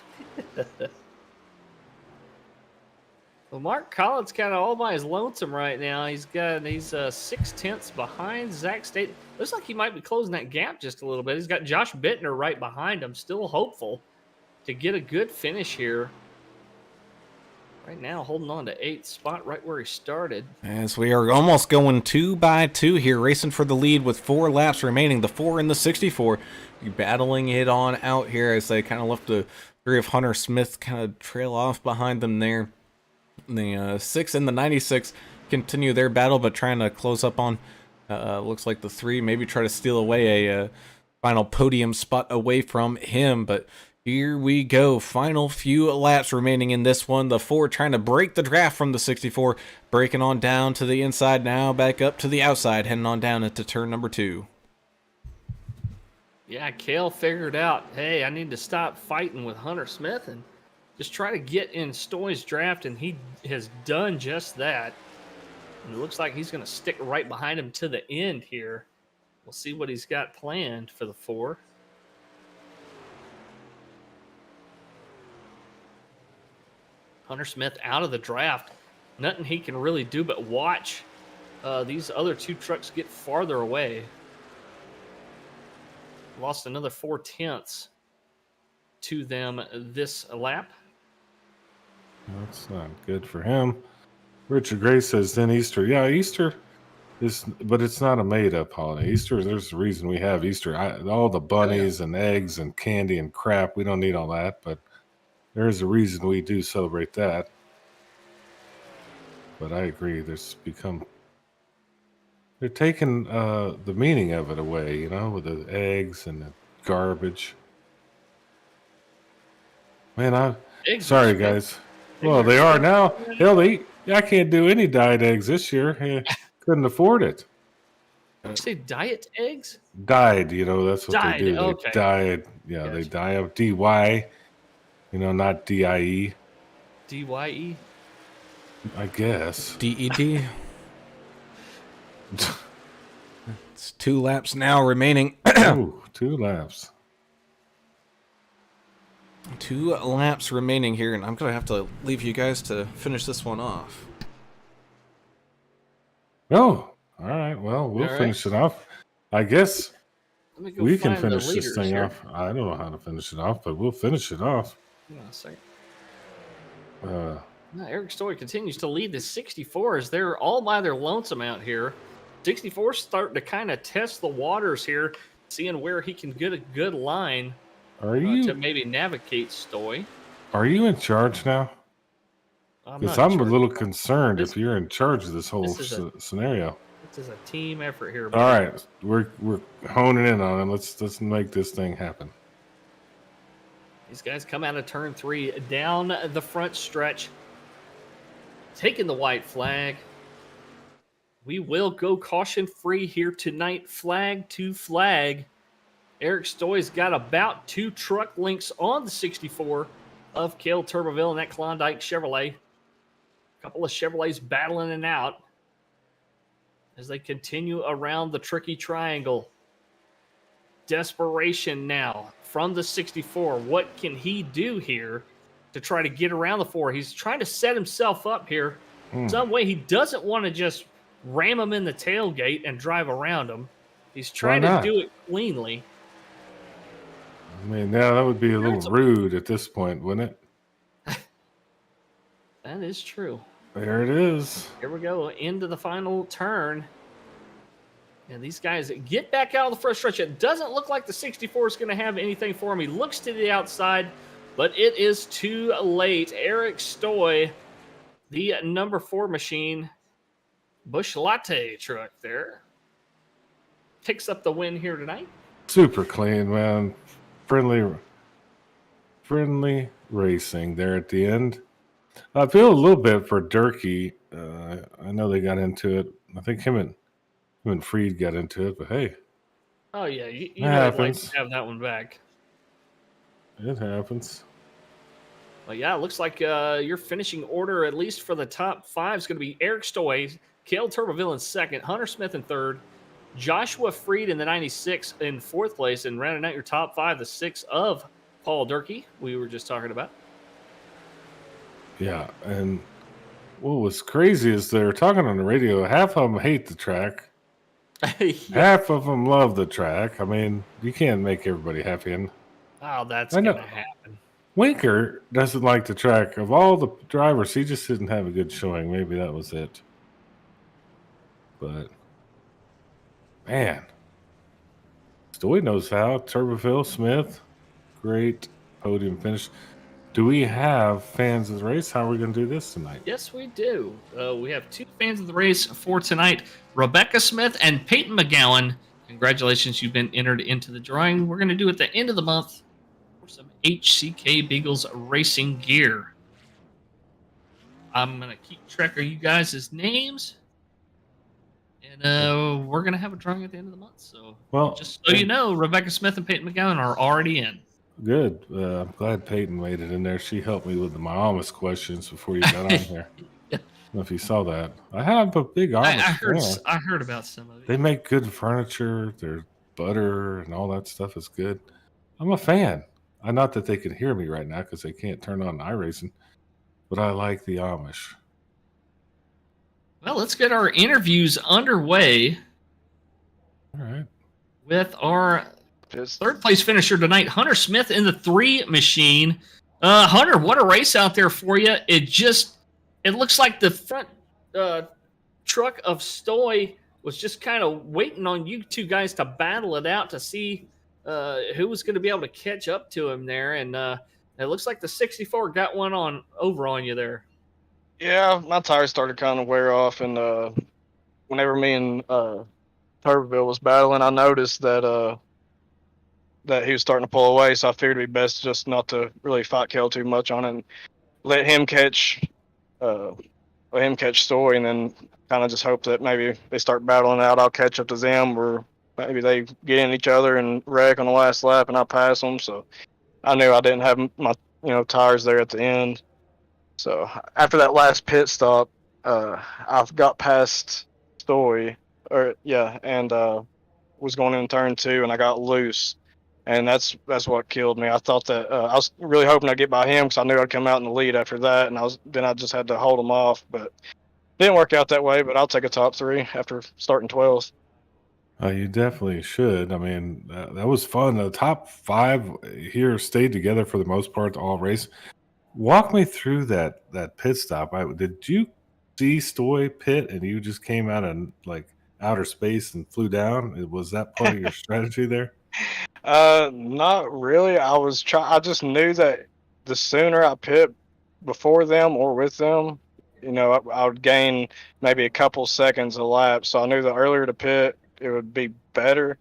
[SPEAKER 5] Well, Mark Collins kind of all by his lonesome right now. He's 6/10 behind Zach State. Looks like he might be closing that gap just a little bit. He's got Josh Bittner right behind him. Still hopeful to get a good finish here. Right now, holding on to 8th spot, right where he started.
[SPEAKER 1] As we are almost going 2 by 2 here, racing for the lead with 4 laps remaining. The 4 and the 64 battling it on out here as they kind of left the 3 of Hunter Smith kind of trail off behind them there. The 6 and the 96 continue their battle, but trying to close up on, looks like the 3, maybe try to steal away a final podium spot away from him, but here we go. Final few laps remaining in this one. The 4 trying to break the draft from the 64, breaking on down to the inside, now back up to the outside, heading on down into turn number 2.
[SPEAKER 5] Yeah, Kale figured out, hey, I need to stop fighting with Hunter Smith and just try to get in Stoy's draft, and he has done just that. And it looks like he's going to stick right behind him to the end here. We'll see what he's got planned for the 4. Hunter Smith out of the draft. Nothing he can really do but watch these other 2 trucks get farther away. Lost another 4/10 to them this lap.
[SPEAKER 3] That's not good for him. Richard Gray says then Easter. Yeah, Easter is, but it's not a made-up holiday. Easter, there's a reason we have Easter. All the bunnies and eggs and candy and crap, we don't need all that, but there is a reason we do celebrate that. But I agree, they're taking the meaning of it away, with the eggs and the garbage. Man,
[SPEAKER 5] Eggs
[SPEAKER 3] sorry
[SPEAKER 5] are good.
[SPEAKER 3] guys. Well, they are now. Hell, I can't do any dyed eggs this year. Couldn't afford it.
[SPEAKER 5] Did you say diet eggs?
[SPEAKER 3] Dyed, that's what
[SPEAKER 5] Dyed,
[SPEAKER 3] they do. They
[SPEAKER 5] okay.
[SPEAKER 3] dyed, yeah,
[SPEAKER 5] Gotcha.
[SPEAKER 3] they dye them. DY, not DIE,
[SPEAKER 5] DYE?
[SPEAKER 3] I guess.
[SPEAKER 1] DED. It's 2 laps now remaining.
[SPEAKER 3] Ooh, 2 laps.
[SPEAKER 1] 2 laps remaining here, and I'm going to have to leave you guys to finish this one off.
[SPEAKER 3] Oh, all right. Well, we'll
[SPEAKER 5] All right.
[SPEAKER 3] finish it off. I guess
[SPEAKER 5] Let me go
[SPEAKER 3] we can
[SPEAKER 5] find the
[SPEAKER 3] finish this
[SPEAKER 5] leaders
[SPEAKER 3] thing
[SPEAKER 5] here.
[SPEAKER 3] off. I don't know how to finish it off, but we'll finish it off.
[SPEAKER 5] Hang on a second.
[SPEAKER 3] Uh,
[SPEAKER 5] Eric Story continues to lead the 64s. They're all by their lonesome out here. 64 starting to kind of test the waters here, seeing where he can get a good line
[SPEAKER 3] Are
[SPEAKER 5] to
[SPEAKER 3] you
[SPEAKER 5] maybe navigate Stoy.
[SPEAKER 3] in charge now? Because
[SPEAKER 5] not
[SPEAKER 3] I'm a
[SPEAKER 5] sure.
[SPEAKER 3] little concerned
[SPEAKER 5] This-
[SPEAKER 3] if you're in charge of this whole
[SPEAKER 5] this is
[SPEAKER 3] scenario.
[SPEAKER 5] This is a team effort here.
[SPEAKER 3] All right, we're honing in on it. Let's make this thing happen.
[SPEAKER 5] These guys come out of turn 3 down the front stretch, taking the white flag. We will go caution free here tonight, flag to flag. Eric Stoy's got about 2 truck lengths on the 64 of Cale Turbeville and that Klondike Chevrolet. A couple of Chevrolets battling it out as they continue around the tricky triangle. Desperation now from the 64. What can he do here to try to get around the 4? He's trying to set himself up here some way. He doesn't want to just ram them in the tailgate and drive around them. He's trying to
[SPEAKER 3] not?
[SPEAKER 5] do it cleanly.
[SPEAKER 3] I mean, now that would be a little rude at this point, wouldn't it?
[SPEAKER 5] That is true.
[SPEAKER 3] There it is.
[SPEAKER 5] Here we go, into the final turn. And these guys get back out of the first stretch. It doesn't look like the 64 is going to have anything for him. He looks to the outside, but it is too late. Eric Stoy, the number 4 machine, Busch Latte truck there, picks up the win here tonight.
[SPEAKER 3] Super clean, man. Friendly racing there at the end. I feel a little bit for Durkee. I know they got into it. I think him and Freed got into it, but hey.
[SPEAKER 5] Oh, yeah. You know I'd like to have that one back.
[SPEAKER 3] It happens.
[SPEAKER 5] But yeah, it looks like your finishing order, at least for the top 5, is going to be Eric Stoy, Cale Turbeville in 2nd, Hunter Smith in 3rd, Joshua Freed in the 96 in 4th place, and rounding out your top 5, the 6 of Paul Durkee, we were just talking about.
[SPEAKER 3] Yeah, and what was crazy is they're talking on the radio. Half of them hate the track.
[SPEAKER 5] Yeah.
[SPEAKER 3] Half of them love the track. I mean, you can't make everybody happy. And
[SPEAKER 5] oh, that's going to happen.
[SPEAKER 3] Winker doesn't like the track. Of all the drivers, he just didn't have a good showing. Maybe that was it. But, man, Stoy knows how. Turbeville, Smith, great podium finish. Do we have fans of the race? How are we going to do this tonight?
[SPEAKER 5] Yes, we do. We have 2 fans of the race for tonight, Rebecca Smith and Peyton McGowan. Congratulations, you've been entered into the drawing. We're going to do at the end of the month for some HCK Beagles racing gear. I'm going to keep track of you guys' names. And we're going to have a drawing at the end of the month. So, well, just so you know, Rebecca Smith and Peyton McGowan are already in.
[SPEAKER 3] Good. I'm glad Peyton made it in there. She helped me with my Amish questions before you got on here.
[SPEAKER 5] Yeah.
[SPEAKER 3] I don't know if you saw that. I have a big Amish.
[SPEAKER 5] I heard about some of it.
[SPEAKER 3] They make good furniture. Their butter and all that stuff is good. I'm a fan. Not that they can hear me right now because they can't turn on iRacing, but I like the Amish.
[SPEAKER 5] Well, let's get our interviews underway.
[SPEAKER 3] All right.
[SPEAKER 5] With our 3rd place finisher tonight, Hunter Smith in the 3 machine. Hunter, what a race out there for you. It looks like the front truck of Stoy was just kind of waiting on you 2 guys to battle it out to see who was going to be able to catch up to him there. And it looks like the 64 got one over on you there.
[SPEAKER 6] Yeah, my tires started kind of wear off, and whenever me and Turbeville was battling, I noticed that he was starting to pull away, so I figured it'd be best just not to really fight Kel too much on it and let him catch Stoy, and then kind of just hope that maybe they start battling out. I'll catch up to them, or maybe they get in each other and wreck on the last lap, and I'll pass them. So I knew I didn't have my tires there at the end. So after that last pit stop, I got past Stoy, and was going in turn 2, and I got loose, and that's what killed me. I thought that I was really hoping I'd get by him because I knew I'd come out in the lead after that, and I just had to hold him off, but didn't work out that way. But I'll take a top 3 after starting 12th.
[SPEAKER 3] You definitely should. I mean, that was fun. The top 5 here stayed together for the most part all race. Walk me through that pit stop. Did you see Stoy pit and you just came out in like outer space and flew down? Was that part of your strategy there?
[SPEAKER 6] Not really. I just knew that the sooner I pit before them or with them, I would gain maybe a couple seconds a lap. So I knew the earlier to pit, it would be better.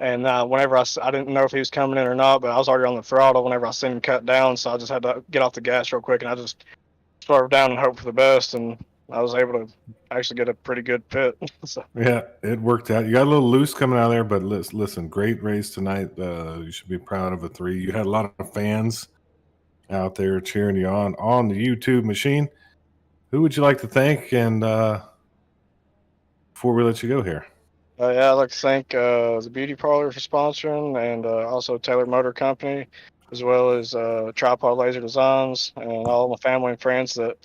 [SPEAKER 6] And whenever I didn't know if he was coming in or not, but I was already on the throttle whenever I seen him cut down, so I just had to get off the gas real quick, and I just swerved down and hope for the best, and I was able to actually get a pretty good pit. So.
[SPEAKER 3] Yeah, it worked out. You got a little loose coming out of there, but listen, great race tonight. You should be proud of a 3. You had a lot of fans out there cheering you on the YouTube machine. Who would you like to thank? And before we let you go here.
[SPEAKER 6] I'd like to thank the Beauty Parlor for sponsoring, and also Taylor Motor Company, as well as Tripod Laser Designs, and all my family and friends that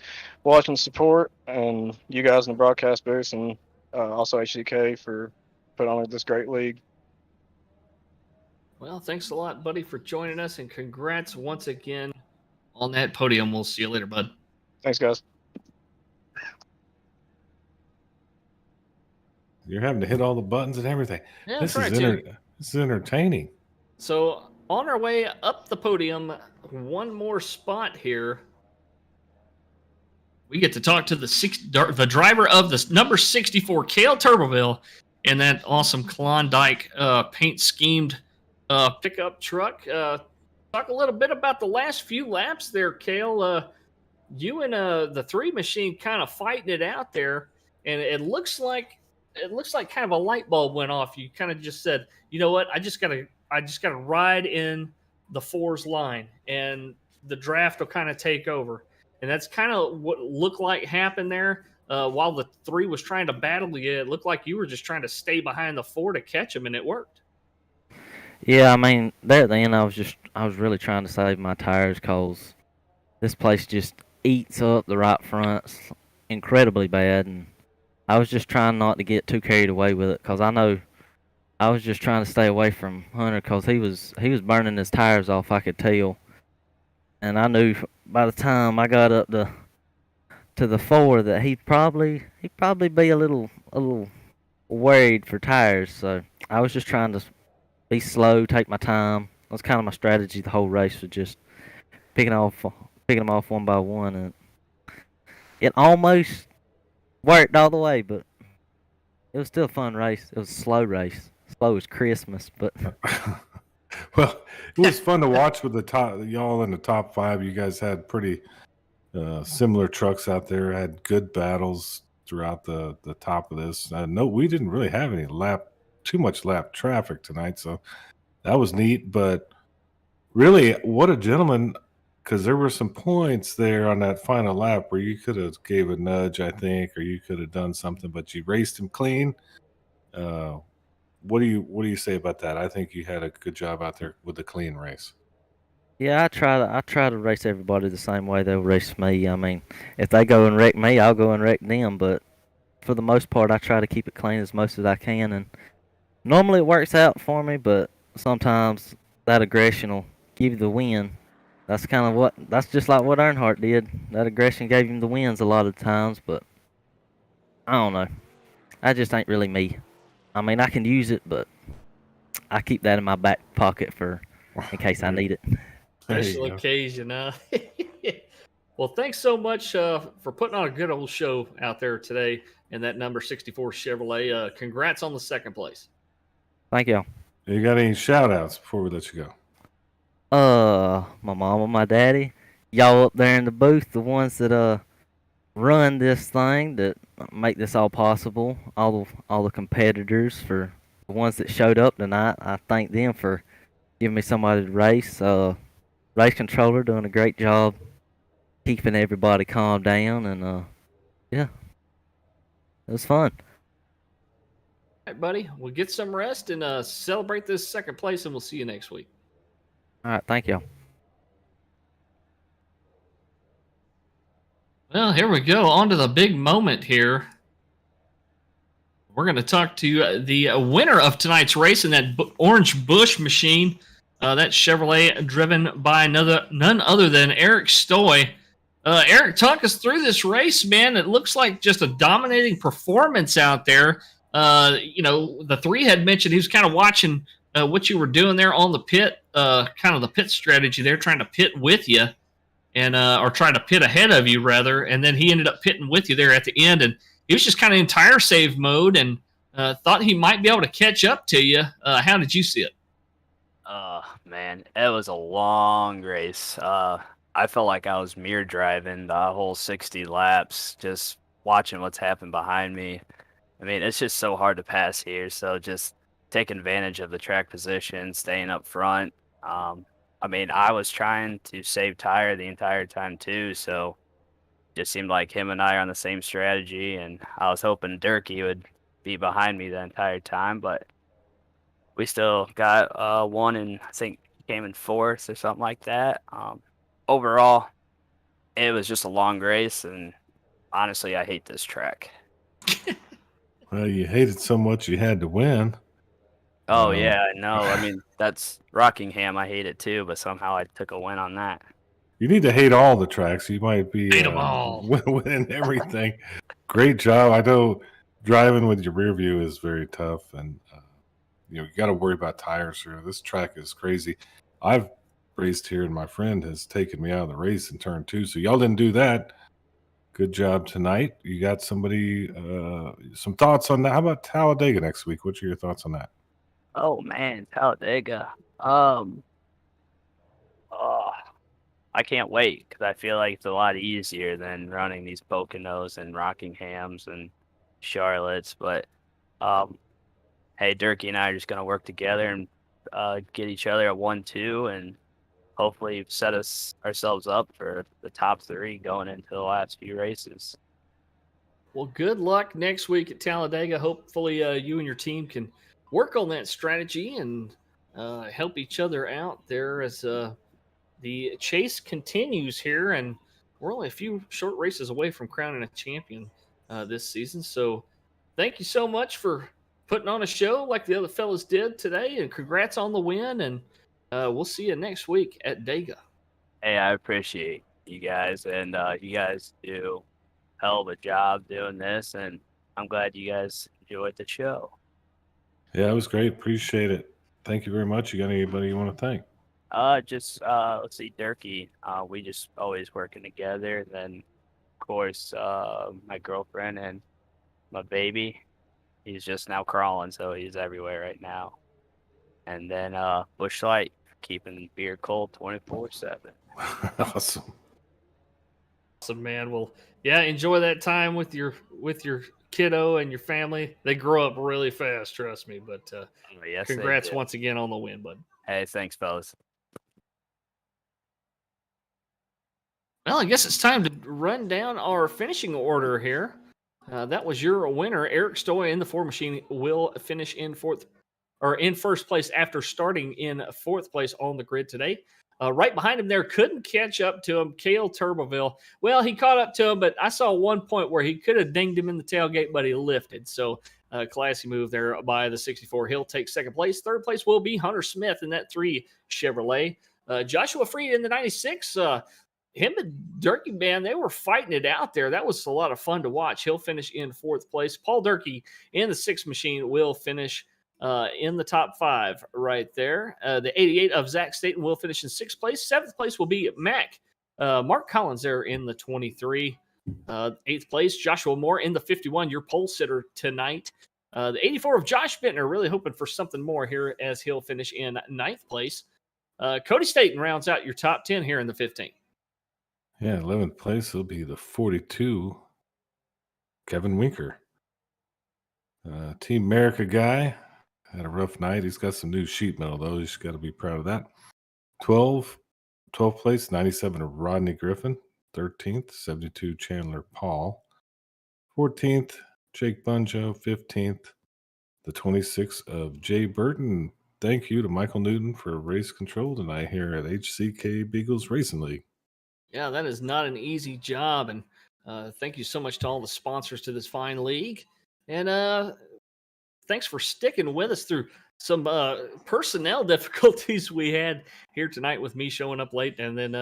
[SPEAKER 6] watching, support, and you guys in the broadcast booth, and also HCK for putting on this great league.
[SPEAKER 5] Well, thanks a lot, buddy, for joining us, and congrats once again on that podium. We'll see you later, bud.
[SPEAKER 6] Thanks, guys.
[SPEAKER 3] You're having to hit all the buttons and everything.
[SPEAKER 5] Yeah,
[SPEAKER 3] This
[SPEAKER 5] try
[SPEAKER 3] is
[SPEAKER 5] to.
[SPEAKER 3] this is entertaining.
[SPEAKER 5] So on our way up the podium, one more spot here. We get to talk to the driver of the number 64 Cale Turboville and that awesome Klondike paint schemed pickup truck. Talk a little bit about the last few laps there, Cale. You and the 3 machine kind of fighting it out there, and it looks like kind of a light bulb went off. You kind of just said, you know what, I just gotta ride in the 4's line, and the draft will kind of take over. And that's kind of what looked like happened there. While the 3 was trying to battle you, it looked like you were just trying to stay behind the 4 to catch him, and it worked.
[SPEAKER 7] Yeah, I mean, there at the end, I was really trying to save my tires because this place just eats up the right fronts incredibly bad, and I was just trying not to get too carried away with it because I know I was just trying to stay away from Hunter because he was burning his tires off, I could tell, and I knew by the time I got up to the 4 that he'd probably be a little worried for tires, so I was just trying to be slow, take my time. That's kind of my strategy the whole race, was just picking them off one by one, and it almost worked all the way, but it was still a fun race. It was a slow race, slow as Christmas, but
[SPEAKER 3] Well, it was fun to watch with y'all in the top 5. You guys had pretty similar trucks out there. Had good battles throughout the top of this. No, we didn't really have any too much lap traffic tonight, so that was neat. But really, what a gentleman, because there were some points there on that final lap where you could have gave a nudge, I think, or you could have done something, but you raced him clean. What do you say about that? I think you had a good job out there with the clean race.
[SPEAKER 7] yeah, I try to race everybody the same way they'll race me. I mean, if they go and wreck me, I'll go and wreck them, but for the most part, I try to keep it clean as much as I can, and normally it works out for me, but sometimes that aggression will give you the win. That's just like what Earnhardt did. That aggression gave him the wins a lot of times, but I don't know. That just ain't really me. I mean, I can use it, but I keep that in my back pocket in case I need it.
[SPEAKER 3] There you
[SPEAKER 5] Special
[SPEAKER 3] go.
[SPEAKER 5] occasion, huh? Well, thanks so much for putting on a good old show out there today in that number 64 Chevrolet. Congrats on the second place.
[SPEAKER 7] Thank y'all.
[SPEAKER 3] You got any shout outs before we let you go?
[SPEAKER 7] My mama, my daddy, y'all up there in the booth, the ones that run this thing, that make this all possible, all the competitors, for the ones that showed up tonight. I thank them for giving me somebody to race. Race controller doing a great job keeping everybody calmed down, and yeah, it was fun.
[SPEAKER 5] All right, buddy. We'll get some rest and celebrate this second place, and we'll see you next week.
[SPEAKER 7] All right, thank y'all.
[SPEAKER 5] Well, here we go. On to the big moment here. We're going to talk to the winner of tonight's race in that orange Bush machine. That Chevrolet driven by none other than Eric Stoy. Eric, talk us through this race, man. It looks like just a dominating performance out there. The 3 had mentioned he was kind of watching what you were doing there on the pit, kind of the pit strategy there, trying to pit with you, and or trying to pit ahead of you, rather. And then he ended up pitting with you there at the end, and he was just kind of in tire save mode and thought he might be able to catch up to you. How did you see it?
[SPEAKER 8] Man, it was a long race. I felt like I was mirror driving the whole 60 laps, just watching what's happened behind me. I mean, it's just so hard to pass here. So just taking advantage of the track position, staying up front. I mean, I was trying to save tire the entire time too. So just seemed like him and I are on the same strategy. And I was hoping Durkee would be behind me the entire time, but we still got one, and I think came in 4th or something like that. Overall, it was just a long race, and honestly, I hate this track.
[SPEAKER 3] Well, you hated so much you had to win.
[SPEAKER 8] Oh yeah, I know. I mean, that's Rockingham. I hate it too, but somehow I took a win on that.
[SPEAKER 3] You need to hate all the tracks. You might be
[SPEAKER 5] Hate 'em all.
[SPEAKER 3] winning everything. Great job. I know driving with your rear view is very tough, and you got to worry about tires here. This track is crazy. I've raced here, and my friend has taken me out of the race in turn 2. So y'all didn't do that. Good job tonight. You got somebody some thoughts on that? How about Talladega next week? What's your thoughts on that?
[SPEAKER 8] Oh man, Talladega. I can't wait because I feel like it's a lot easier than running these Poconos and Rockinghams and Charlottes. But hey, Durkee and I are just gonna work together and get each other at 1-2 and hopefully set ourselves up for the top 3 going into the last few races.
[SPEAKER 5] Well, good luck next week at Talladega. Hopefully, you and your team can work on that strategy and help each other out there as the chase continues here. And we're only a few short races away from crowning a champion this season. So thank you so much for putting on a show like the other fellas did today. And congrats on the win. And we'll see you next week at Dega.
[SPEAKER 8] Hey, I appreciate you guys, and you guys do a hell of a job doing this, and I'm glad you guys enjoyed the show.
[SPEAKER 3] Yeah, it was great. Appreciate it. Thank you very much. You got anybody you want to thank?
[SPEAKER 8] Let's see, Durkee. We just always working together. Then, of course, my girlfriend and my baby. He's just now crawling, so he's everywhere right now. And then Busch Light, keeping beer cold 24/7.
[SPEAKER 3] Awesome.
[SPEAKER 5] Awesome, man. Well, yeah, enjoy that time with your kiddo and your family. They grow up really fast, trust me. But
[SPEAKER 8] Yes, they
[SPEAKER 5] congrats
[SPEAKER 8] do.
[SPEAKER 5] once again on the win, bud.
[SPEAKER 8] Hey, thanks, fellas.
[SPEAKER 5] Well, I guess it's time to run down our finishing order here. That was your winner, Eric Stoy in the 4 machine will finish in first place after starting in 4th place on the grid today. Right behind him there, couldn't catch up to him, Cale Turbeville. Well, he caught up to him, but I saw one point where he could have dinged him in the tailgate, but he lifted. So classy move there by the 64. He'll take 2nd place. 3rd place will be Hunter Smith in that 3 Chevrolet. Joshua Freed in the 96. Him and Durkee, man, they were fighting it out there. That was a lot of fun to watch. He'll finish in 4th place. Paul Durkee in the 6 machine will finish in the top 5 right there. The 88 of Zach Staten will finish in 6th place. 7th place will be Mark Collins there in the 23. 8th place, Joshua Moore in the 51, your pole sitter tonight. The 84 of Josh Bittner, really hoping for something more here as he'll finish in 9th place. Cody Staten rounds out your top 10 here in the 15.
[SPEAKER 3] Yeah, 11th place will be the 42, Kevin Winker. Team America guy had a rough night. He's got some new sheet metal, though. He's got to be proud of that. 12th place, 97 of Rodney Griffin. 13th, 72 Chandler Paul. 14th, Jake Bunjo. 15th, the 26 of Jay Burton. Thank you to Michael Newton for race control tonight here at HCK Beagles Racing League.
[SPEAKER 5] Yeah, that is not an easy job. And thank you so much to all the sponsors to this fine league. And thanks for sticking with us through some personnel difficulties we had here tonight with me showing up late and then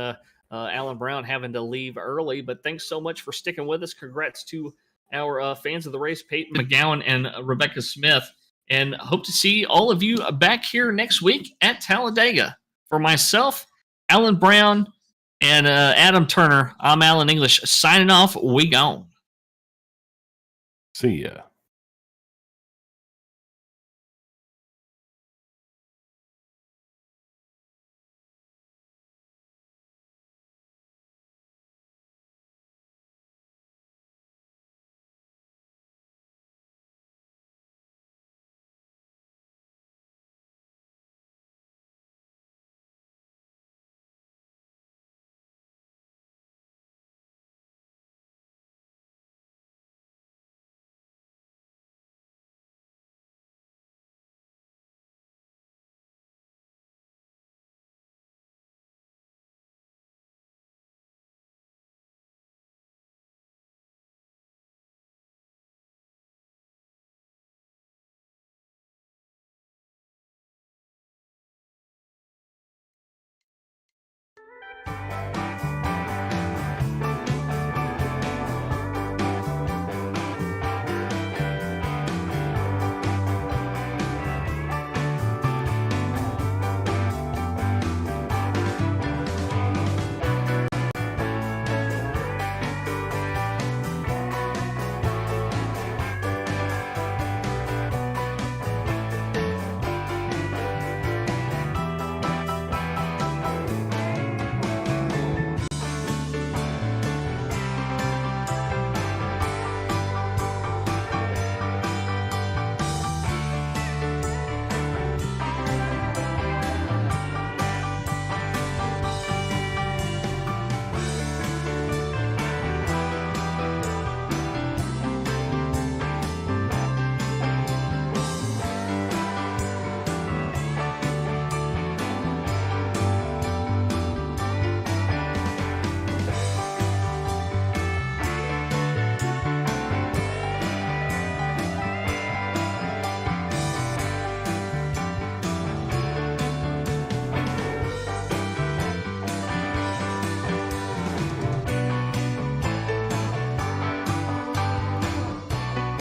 [SPEAKER 5] Alan Brown having to leave early. But thanks so much for sticking with us. Congrats to our fans of the race, Peyton McGowan and Rebecca Smith. And hope to see all of you back here next week at Talladega. For myself, Alan Brown, and Adam Turner, I'm Alan English signing off. We gone.
[SPEAKER 3] See ya.